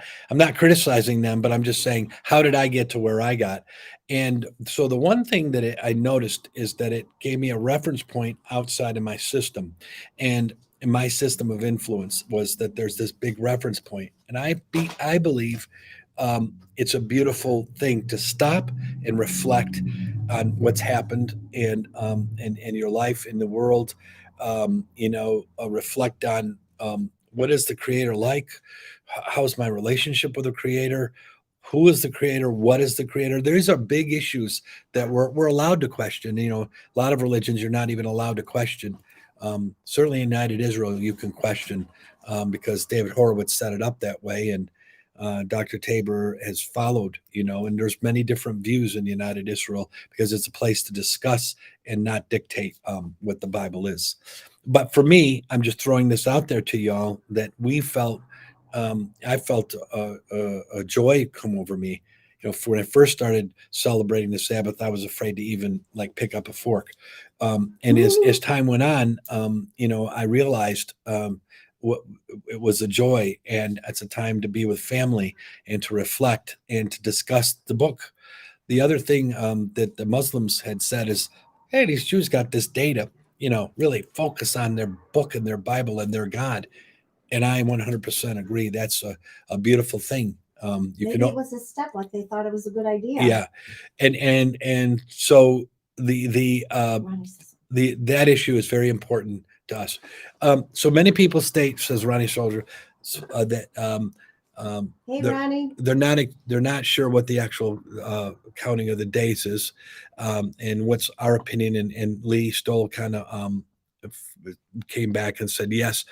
criticizing them, but I'm just saying, how did I get to where I got? And so the one thing that I noticed is that it gave me a reference point outside of my system, and my system of influence was that there's this big reference point, and I believe it's a beautiful thing to stop and reflect on what's happened in your life in the world. Reflect on what is the Creator like? How's my relationship with the Creator? Who is the Creator? What is the Creator? These are big issues that we're allowed to question. A lot of religions you're not even allowed to question. Certainly, in United Israel, you can question because David Horowitz set it up that way, and Dr. Tabor has followed. And there's many different views in United Israel because it's a place to discuss and not dictate what the Bible is. But for me, I'm just throwing this out there to y'all that I felt a joy come over me. When I first started celebrating the Sabbath, I was afraid to even pick up a fork. And as time went on, I realized what it was a joy, and it's a time to be with family and to reflect and to discuss the book. The other thing that the Muslims had said is, "Hey, these Jews got this data. Really focus on their book and their Bible and their God." And I 100% agree. That's a beautiful thing. Maybe it was a step, like they thought it was a good idea. Yeah, and so the that issue is very important to us. So many people state, says Ronnie Soldier, that hey Ronnie, they're not sure what the actual counting of the days is, and what's our opinion. And Lee Stoll kind of came back and said, yes,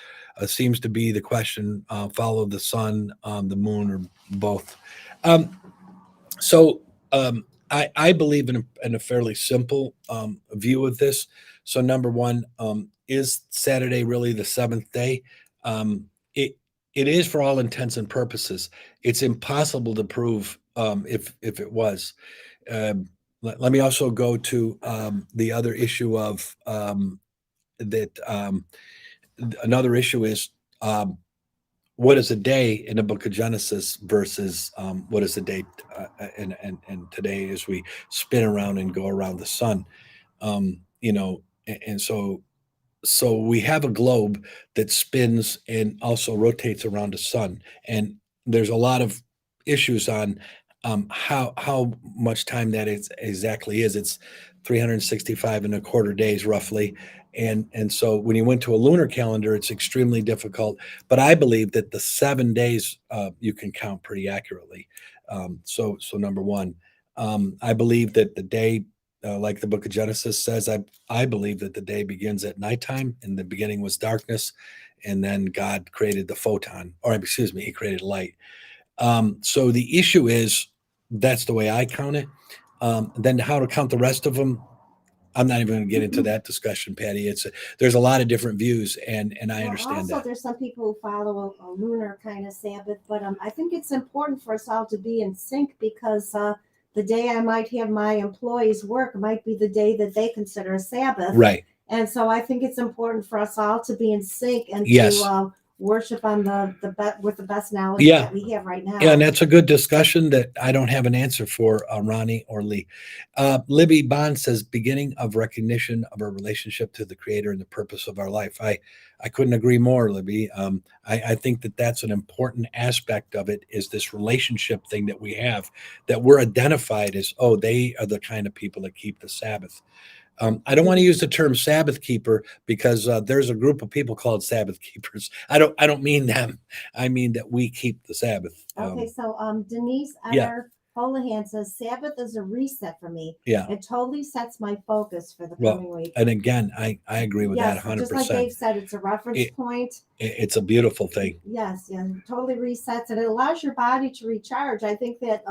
seems to be the question, follow the sun, the moon, or both. So I believe in a fairly simple view of this. So number one, is Saturday really the seventh day? It is for all intents and purposes. It's impossible to prove if it was. Let me also go to the other issue of that. Another issue is what is a day in the book of Genesis versus what is a day and today as we spin around and go around the sun. And so we have a globe that spins and also rotates around the sun, and there's a lot of issues on how much time that is exactly is. It's 365 and a quarter days roughly, and so when you went to a lunar calendar, it's extremely difficult. But I believe that the 7 days you can count pretty accurately. So number one, I believe that the day like the book of Genesis says, I believe that the day begins at nighttime. In the beginning was darkness, and then God created the photon, or excuse me, He created light. So the issue is that's the way I count it. Then how to count the rest of them, I'm not even going to get into that discussion, Patty. There's a lot of different views, and I Well, understand also, that. there's some people who follow a lunar kind of Sabbath, but I think it's important for us all to be in sync because the day I might have my employees work might be the day that they consider a Sabbath. Right. And so I think it's important for us all to be in sync and Yes. to worship on with the best knowledge Yeah. that we have right now. Yeah, and that's a good discussion that I don't have an answer for, Ronnie or Lee. Libby Bond says, beginning of recognition of our relationship to the Creator and the purpose of our life. I couldn't agree more, Libby. I think that that's an important aspect of it, is this relationship thing that we have, that we're identified as, oh, they are the kind of people that keep the Sabbath. I don't want to use the term Sabbath keeper because there's a group of people called Sabbath keepers. I don't mean them. I mean that we keep the Sabbath. Okay, so Denise Yeah. Holohan says Sabbath is a reset for me. Yeah. It totally sets my focus for the Well, coming week. and again, I agree with that Yes, 100%. just like Dave said, it's a reference point. It's a beautiful thing. Yes, yeah, it totally resets and it allows your body to recharge. I think that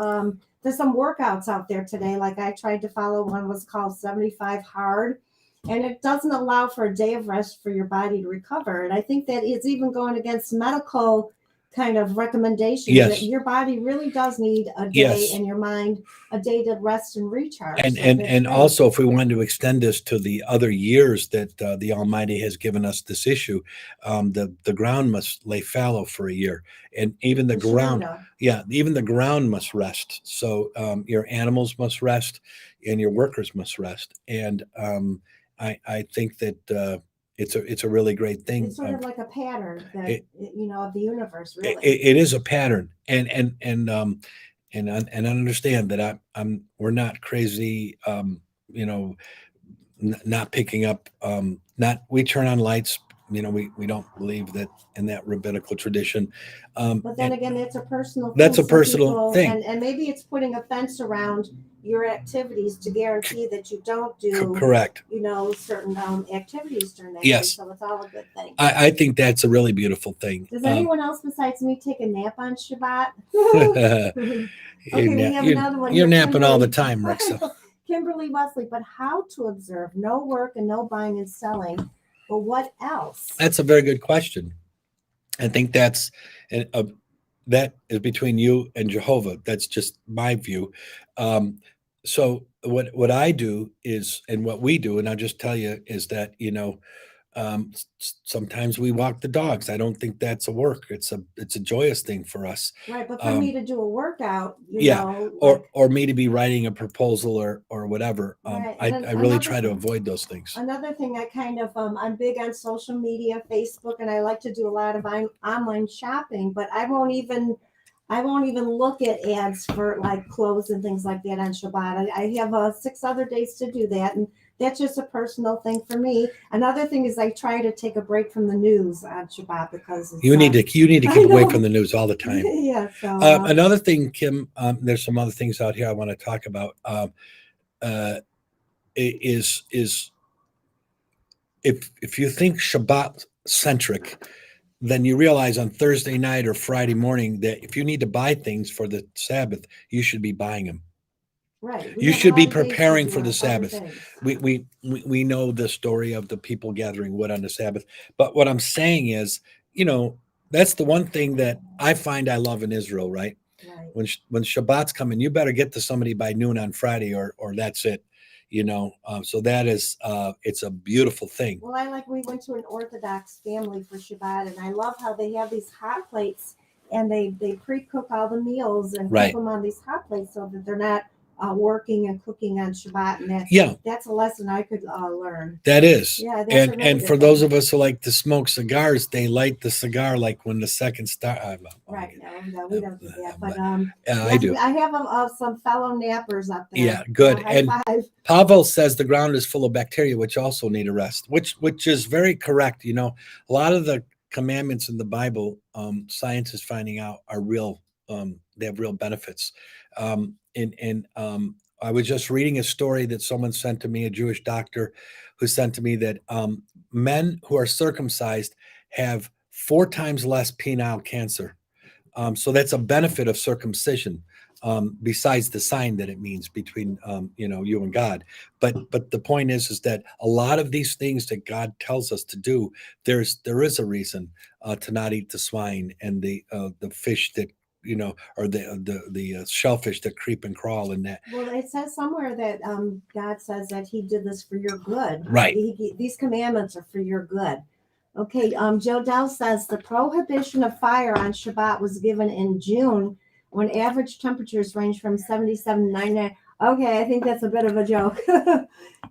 there's some workouts out there today. Like I tried to follow one was called 75 Hard, and it doesn't allow for a day of rest for your body to recover. And I think that it's even going against medical kind of recommendations Yes. that your body really does need a day, Yes. and your mind a day to rest and recharge. And So and that's and great. also, if we wanted to extend this to the other years that the Almighty has given us this issue, the ground must lay fallow for a year, and even the For sure, ground, yeah. yeah, even the ground must rest. So your animals must rest, and your workers must rest. And I think that it's a really great thing. It's sort of like a pattern that It- of the universe, really. it is a pattern, and understand that we're not crazy, not picking up, not we turn on lights, we don't believe that in that rabbinical tradition. But then again, that's a personal thing. That's a Some personal people- thing. And maybe it's putting a fence around your activities to guarantee that you don't do, Correct. certain activities during that Yes. day. So it's all a good thing. I think that's a really beautiful thing. Does anyone else besides me take a nap on Shabbat? Okay, we have another one. You're here, napping all the Kimberly. time, Rexa. Kimberly Wesley, but how to observe no work and no buying and selling, but what else? That's a very good question. I think that is between you and Jehovah. That's just my view. So what I do is, and what we do, and I'll just tell you, is that sometimes we walk the dogs. I don't think that's a work. It's a joyous thing for us. Right, but for me to do a workout, or me to be writing a proposal or whatever. Right. I really try to avoid those things. Another thing I kind of I'm big on social media, Facebook, and I like to do a lot of online shopping, but I won't even look at ads for like clothes and things like that on Shabbat. I have 6 other days to do that, and that's just a personal thing for me. Another thing is I try to take a break from the news on Shabbat because you need to keep away from the news all the time. Yeah. So another thing, Kim, there's some other things out here I want to talk about. Is if you think Shabbat centric, then you realize on Thursday night or Friday morning that if you need to buy things for the Sabbath, you should be buying them. Right. You should be preparing for the Sabbath. We know the story of the people gathering wood on the Sabbath. But what I'm saying is, that's the one thing that I find I love in Israel, right? Right. When Shabbat's coming, you better get to somebody by noon on Friday or that's it. So that is it's a beautiful thing. Well, we went to an Orthodox family for Shabbat, and I love how they have these hot plates, and they pre-cook all the meals and Right. cook them on these hot plates so that they're not working and cooking on Shabbat, and that's a lesson I could learn. That is, yeah. That's and for those of us who like to smoke cigars, they light the cigar like when the second star. Right. No, we don't do that, but I do. I have some fellow nappers up there. Yeah, good. High And five. Pavel says the ground is full of bacteria, which also need a rest, which is very correct. A lot of the commandments in the Bible, science is finding out are real. They have real benefits. I was just reading a story that someone sent to me, a Jewish doctor who sent to me that men who are circumcised have 4 times less penile cancer. So that's a benefit of circumcision, besides the sign that it means between you and God. But the point is that a lot of these things that God tells us to do, there is a reason to not eat the swine and the fish that or the shellfish that creep and crawl and that. Well, it says somewhere that God says that He did this for your good. Right. These commandments are for your good. Okay. Joe Dell says the prohibition of fire on Shabbat was given in June when average temperatures range from 77 to 99. Okay, I think that's a bit of a joke.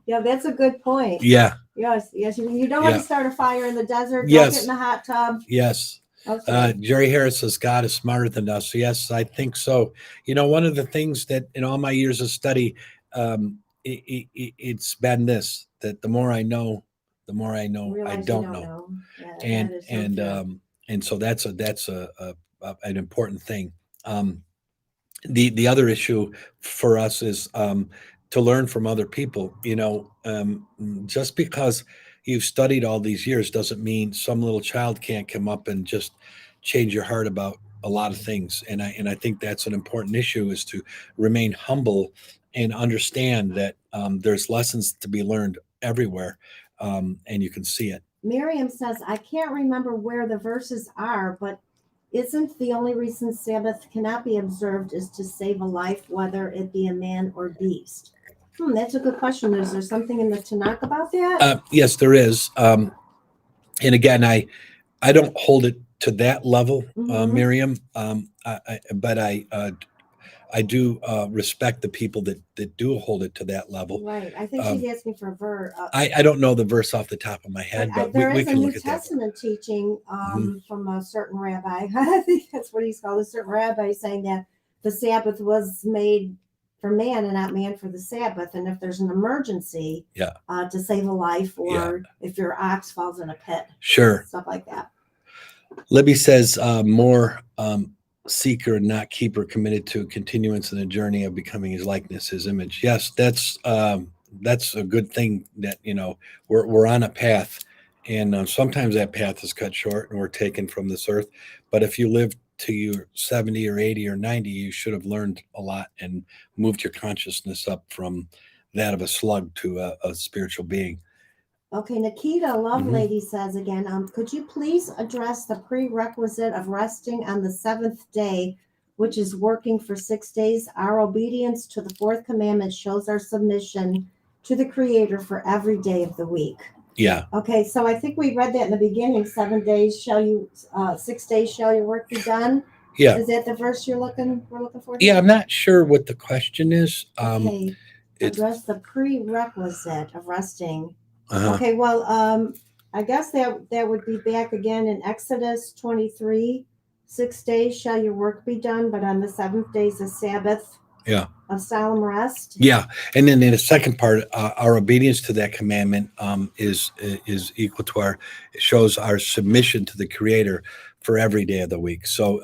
Yeah, that's a good point. Yeah. Yes. You don't want Yeah. to start a fire in the desert. Yes. Don't get in the hot tub. Yes. Okay. Jerry Harris says God is smarter than us. Yes, I think so. One of the things that in all my years of study, it's been this, that the more I know, I Realize don't you know. Yeah, And that is so true. and so that's an important thing. The other issue for us is to learn from other people. Just because you've studied all these years doesn't mean some little child can't come up and just change your heart about a lot of things. And I think that's an important issue, is to remain humble and understand that there's lessons to be learned everywhere, and you can see it. Miriam says, I can't remember where the verses are, but isn't the only reason Sabbath cannot be observed is to save a life, whether it be a man or beast? That's a good question. Is there something in the Tanakh about that? Yes, there is. And again, I don't hold it to that level, Miriam. But I do respect the people that do hold it to that level. Right. I think she's asking for a verse. I don't know the verse off the top of my head, but there we is a can New look at that. Testament teaching from a certain rabbi. I think that's what he's called. A certain rabbi saying that the Sabbath was made for man and not man for the Sabbath. And if there's an emergency, to save a life, or if your ox falls in a pit, sure, stuff like that. Libby says more seeker, not keeper, committed to continuance in the journey of becoming his likeness, his image. Yes, that's a good thing, that we're on a path, and sometimes that path is cut short and we're taken from this earth. But if you live to your 70 or 80 or 90, you should have learned a lot and moved your consciousness up from that of a slug to a spiritual being. Okay, Nikita Lovelady says again, could you please address the prerequisite of resting on the seventh day, which is working for 6 days? Our obedience to the fourth commandment shows our submission to the Creator for every day of the week. Yeah. Okay, so I think we read that in the beginning. 7 days shall you, 6 days shall your work be done. Yeah. Is that the verse we're looking for? Yeah, I'm not sure what the question is. Okay, address the prerequisite of resting. Uh-huh. Okay, well, I guess that would be back again in Exodus 23. 6 days shall your work be done, but on the seventh day is a Sabbath of solemn rest. Yeah, and then in the second part, our obedience to that commandment is equal to it shows our submission to the Creator for every day of the week. So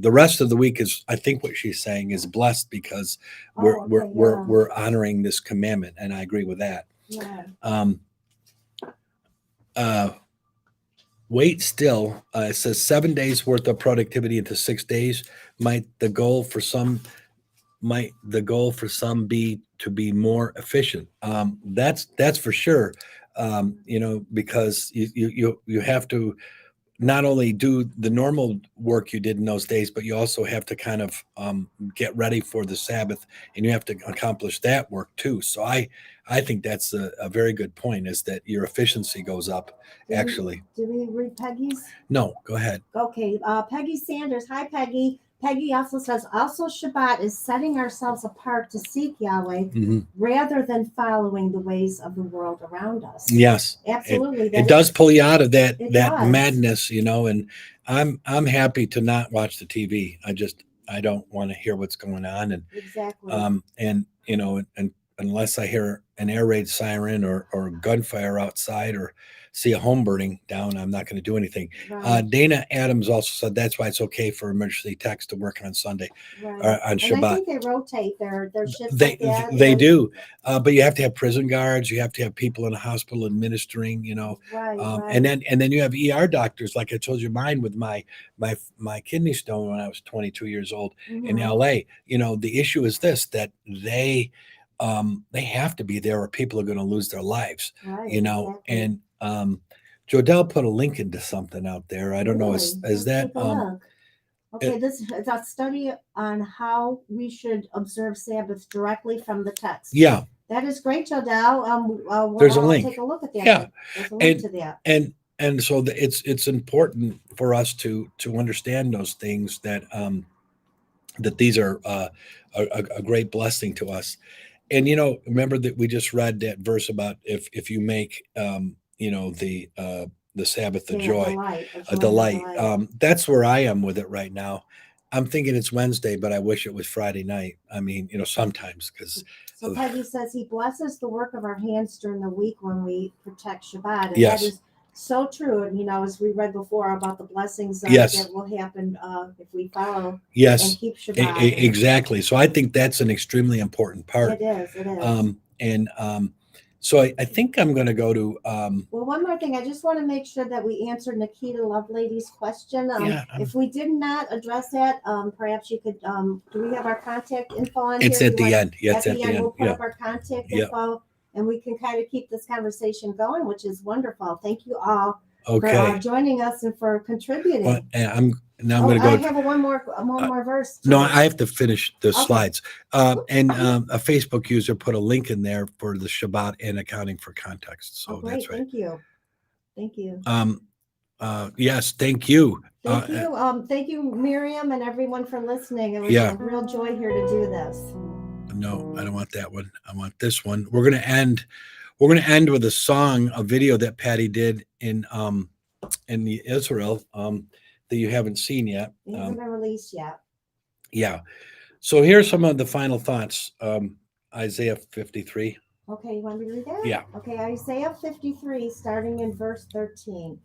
the rest of the week is, I think what she's saying, is blessed because we're honoring this commandment, and I agree with that. Yeah. Wait still. It says 7 days worth of productivity into 6 days. Might the goal for some be to be more efficient? That's for sure. Because you have to not only do the normal work you did in those days, but you also have to kind of get ready for the Sabbath, and you have to accomplish that work too. So I think that's a very good point, is that your efficiency goes up, actually. Did we read Peggy's? No, go ahead. Okay, Peggy Sanders. Hi, Peggy. Peggy also says, also Shabbat is setting ourselves apart to seek Yahweh rather than following the ways of the world around us. Yes, absolutely. It does pull you out of that does. madness, and I'm happy to not watch the TV. I don't want to hear what's going on, and exactly. And unless I hear an air raid siren or gunfire outside or see a home burning down, I'm not going to do anything. Right. Dana Adams also said that's why it's okay for emergency techs to work on Sunday Right. or on And I Shabbat. think they rotate their shifts They like that. they and- do, but you have to have prison guards. You have to have people in the hospital administering. Right. And then you have ER doctors. Like I told you, mine with my kidney stone when I was 22 years old in Mhm. LA. The issue is this, that they have to be there or people are going to lose their lives. Right. Exactly. Exactly. And Jodelle put a link into something out there. I don't know. Really? Is Let's that take a look. Okay, this is a study on how we should observe Sabbath directly from the text. yeah. That is great, Jodelle. There's a I'll link. take a look at that. Yeah. There's a link to that. And so it's important for us to understand those things, that that these are a great blessing to us. And remember that we just read that verse about if you make the Sabbath a joy, a delight. That's where I am with it right now. I'm thinking it's Wednesday, but I wish it was Friday night. I mean, sometimes because. So Peggy says he blesses the work of our hands during the week when we protect Shabbat, and Yes. that is so true. And as we read before about the blessings Yes. that will happen if we follow Yes. and keep Shabbat. Exactly. So I think that's an extremely important part. It is. So I think I'm going to go to. Well, one more thing. I just want to make sure that we answered Nikita Lovelady's question. If we did not address that, perhaps you could. Do we have our contact info on It's here? at the end. Yes, at the end. We'll put Yeah. up our contact Yeah. info, and we can kind of keep this conversation going, which is wonderful. Thank you all Okay. for joining us and for contributing. Well, and I'm going to go. I have one more verse. No, I have to finish the Okay. slides. And a Facebook user put a link in there for the Shabbat and accounting for context. So Great. that's right. Thank you. Yes, thank you. Thank you. Thank you, Miriam, and everyone for listening. It was a real joy here to do this. No, I don't want that one. I want this one. We're going to end with a song, a video that Patty did in the Israel that you haven't seen yet. It hasn't been released yet. Yeah. So here's some of the final thoughts. Isaiah 53. Okay, you want me to read that? Yeah. Okay, Isaiah 53, starting in verse 13.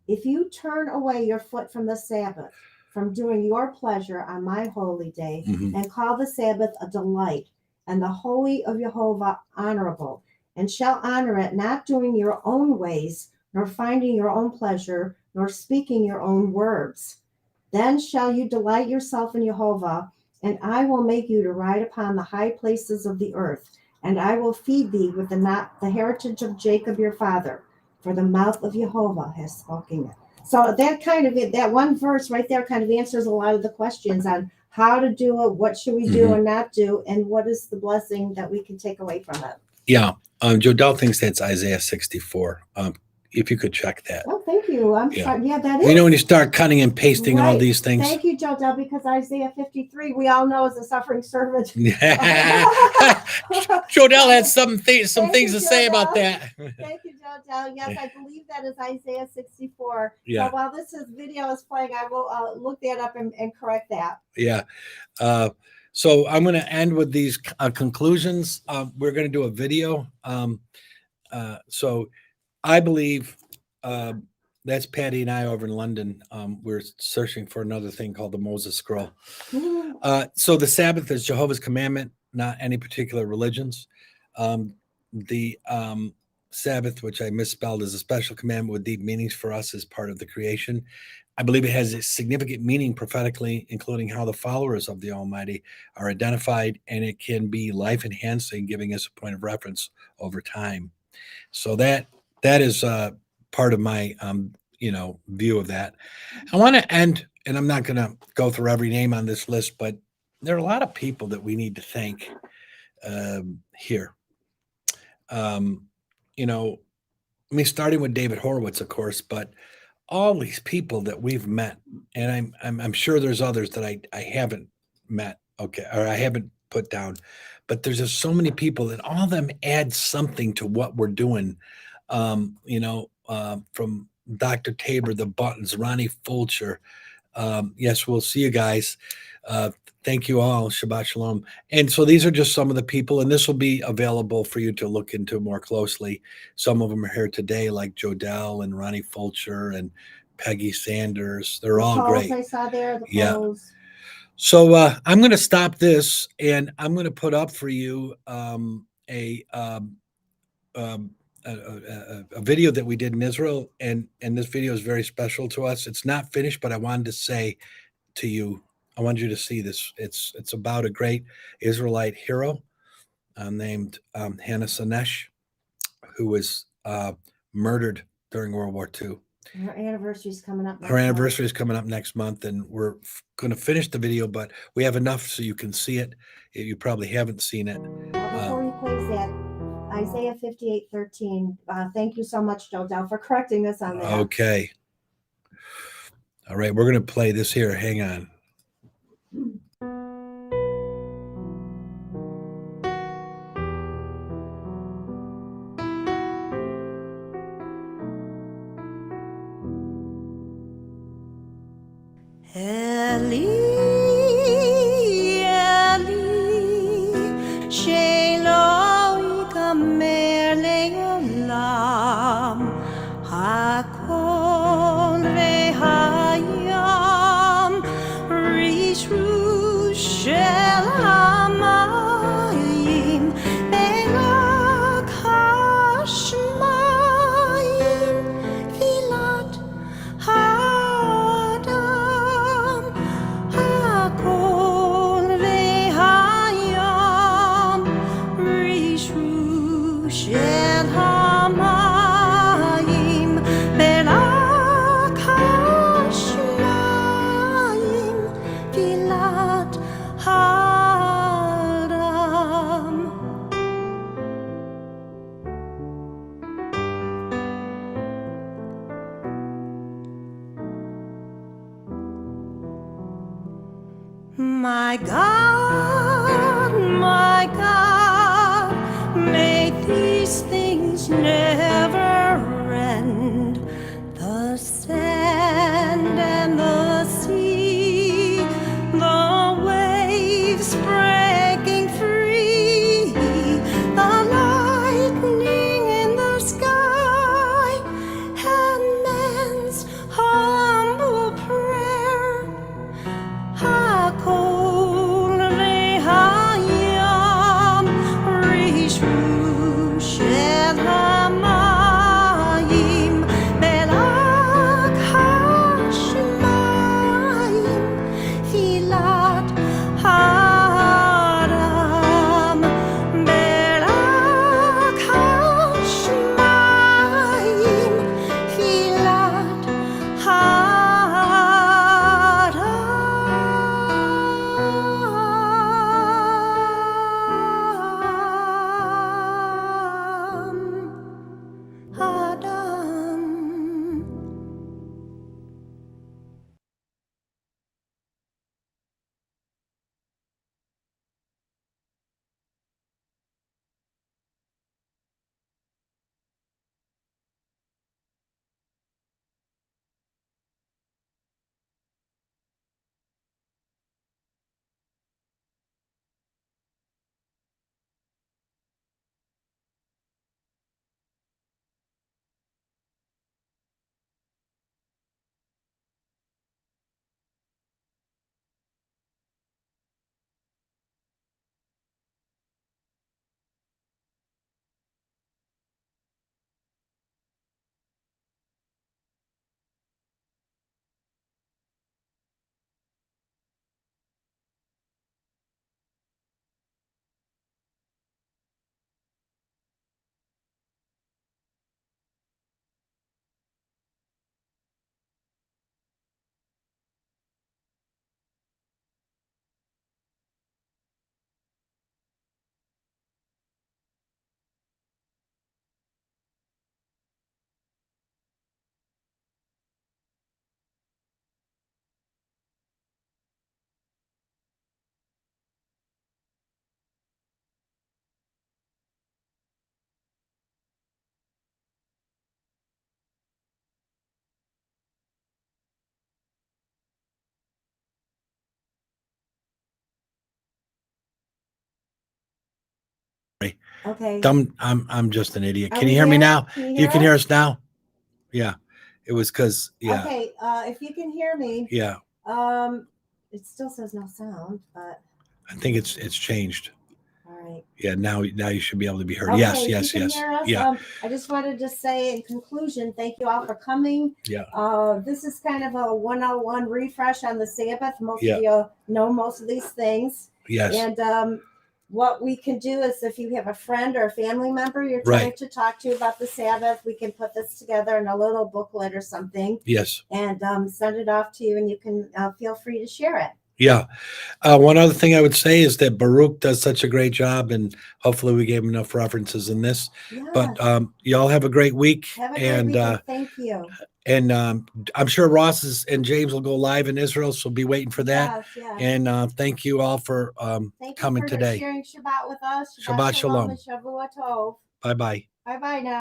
If you turn away your foot from the Sabbath, from doing your pleasure on my holy day, and call the Sabbath a delight, and the holy of Jehovah honorable, and shall honor it, not doing your own ways, nor finding your own pleasure, nor speaking your own words. Then shall you delight yourself in Jehovah, and I will make you to ride upon the high places of the earth, and I will feed thee with the heritage of Jacob your father, for the mouth of Jehovah has spoken it. So that one verse right there kind of answers a lot of the questions on how to do it, what should we do and not do, and what is the blessing that we can take away from it. Yeah. Jodelle thinks that's Isaiah 64. If you could check that. Oh, thank you. I'm sorry. Yeah, that is. When you start cutting and pasting all these things. Thank you, Jodelle, because Isaiah 53, we all know is a suffering servant. Jodelle had some things to say about that. Thank you, Jodelle. Yes, I believe that is Isaiah 64. Yeah. So while this video is playing, I will look that up and correct that. Yeah. So I'm going to end with these conclusions. We're going to do a video. So I believe that's Patty and I over in London. We're searching for another thing called the Moses Scroll. So the Sabbath is Jehovah's commandment, not any particular religions. The Sabbath, which I misspelled, is a special commandment with deep meanings for us as part of the creation. I believe it has a significant meaning prophetically, including how the followers of the Almighty are identified, and it can be life-enhancing, giving us a point of reference over time. So that is part of my view of that. I want to end, and I'm not going to go through every name on this list, but there are a lot of people that we need to thank here. Starting with David Horowitz, of course, but all these people that we've met, and I'm sure there's others that I haven't met, or I haven't put down, but there's just so many people, and all of them add something to what we're doing. From Dr. Tabor, the Buttons, Ronnie Fulcher, Yes, we'll see you guys. Thank you all. Shabbat shalom. And so these are just some of the people, and this will be available for you to look into more closely. Some of them are here today, like Jodell and Ronnie Fulcher and Peggy Sanders. They're all polls great. I saw there, the Yeah. polls. So I'm going to stop this, and I'm going to put up for you a video that we did in Israel, and this video is very special to us. It's not finished, but I wanted to say to you, I want you to see this. It's about a great Israelite hero named Hannah Sanesh, who was murdered during World War II. Her anniversary is coming up. Her anniversary is coming up next month, and we're going to finish the video, but we have enough so you can see it. You probably haven't seen it. Before he plays that, Isaiah 58:13. Thank you so much, Jodell, for correcting us on that. Okay. All right, we're going to play this here. Hang on. Eli, Eli, Sheloi kamer leolam, hakol vehayam, rishru shel hamayim, belak hashmayim, filat Adam, hakol vehayam, rishru shel hamayim, belak hashmayim, filat Adam. My God, may these things never end. The sand and the sea, the waves breaking free, the lightning in the sky, and man's humble prayer. Hakol vehayam, rishru shel hamayim. Okay. I'm just an idiot. Are Can we you hear me there? now? Can You can hear us? us now? Yeah. It was because, yeah. Okay. If you can hear me, Yeah. it still says no sound, but I think it's changed. all right. Yeah. Now you should be able to be heard. Okay, Yes. if Yes. you can Yes. hear us, Yeah. I just wanted to say in conclusion, thank you all for coming. Yeah. This is kind of a 101 refresh on the Sabbath. Most Yeah. of you know most of these things. Yes. And what we can do is if you have a friend or a family member you're trying Right. to talk to about the Sabbath, we can put this together in a little booklet or something Yes. and send it off to you, and you can feel free to share it. Yeah. One other thing I would say is that Baruch does such a great job, and hopefully we gave him enough references in this. Yeah. But y'all have a great week. Have a great weekend. Thank you. And I'm sure Ross and James will go live in Israel, so be waiting for that. Yes, yes. And thank you all for Thank coming you for today. sharing Shabbat with us. Shabbat shalom. And Shavua Tov. Bye-bye. Bye-bye now.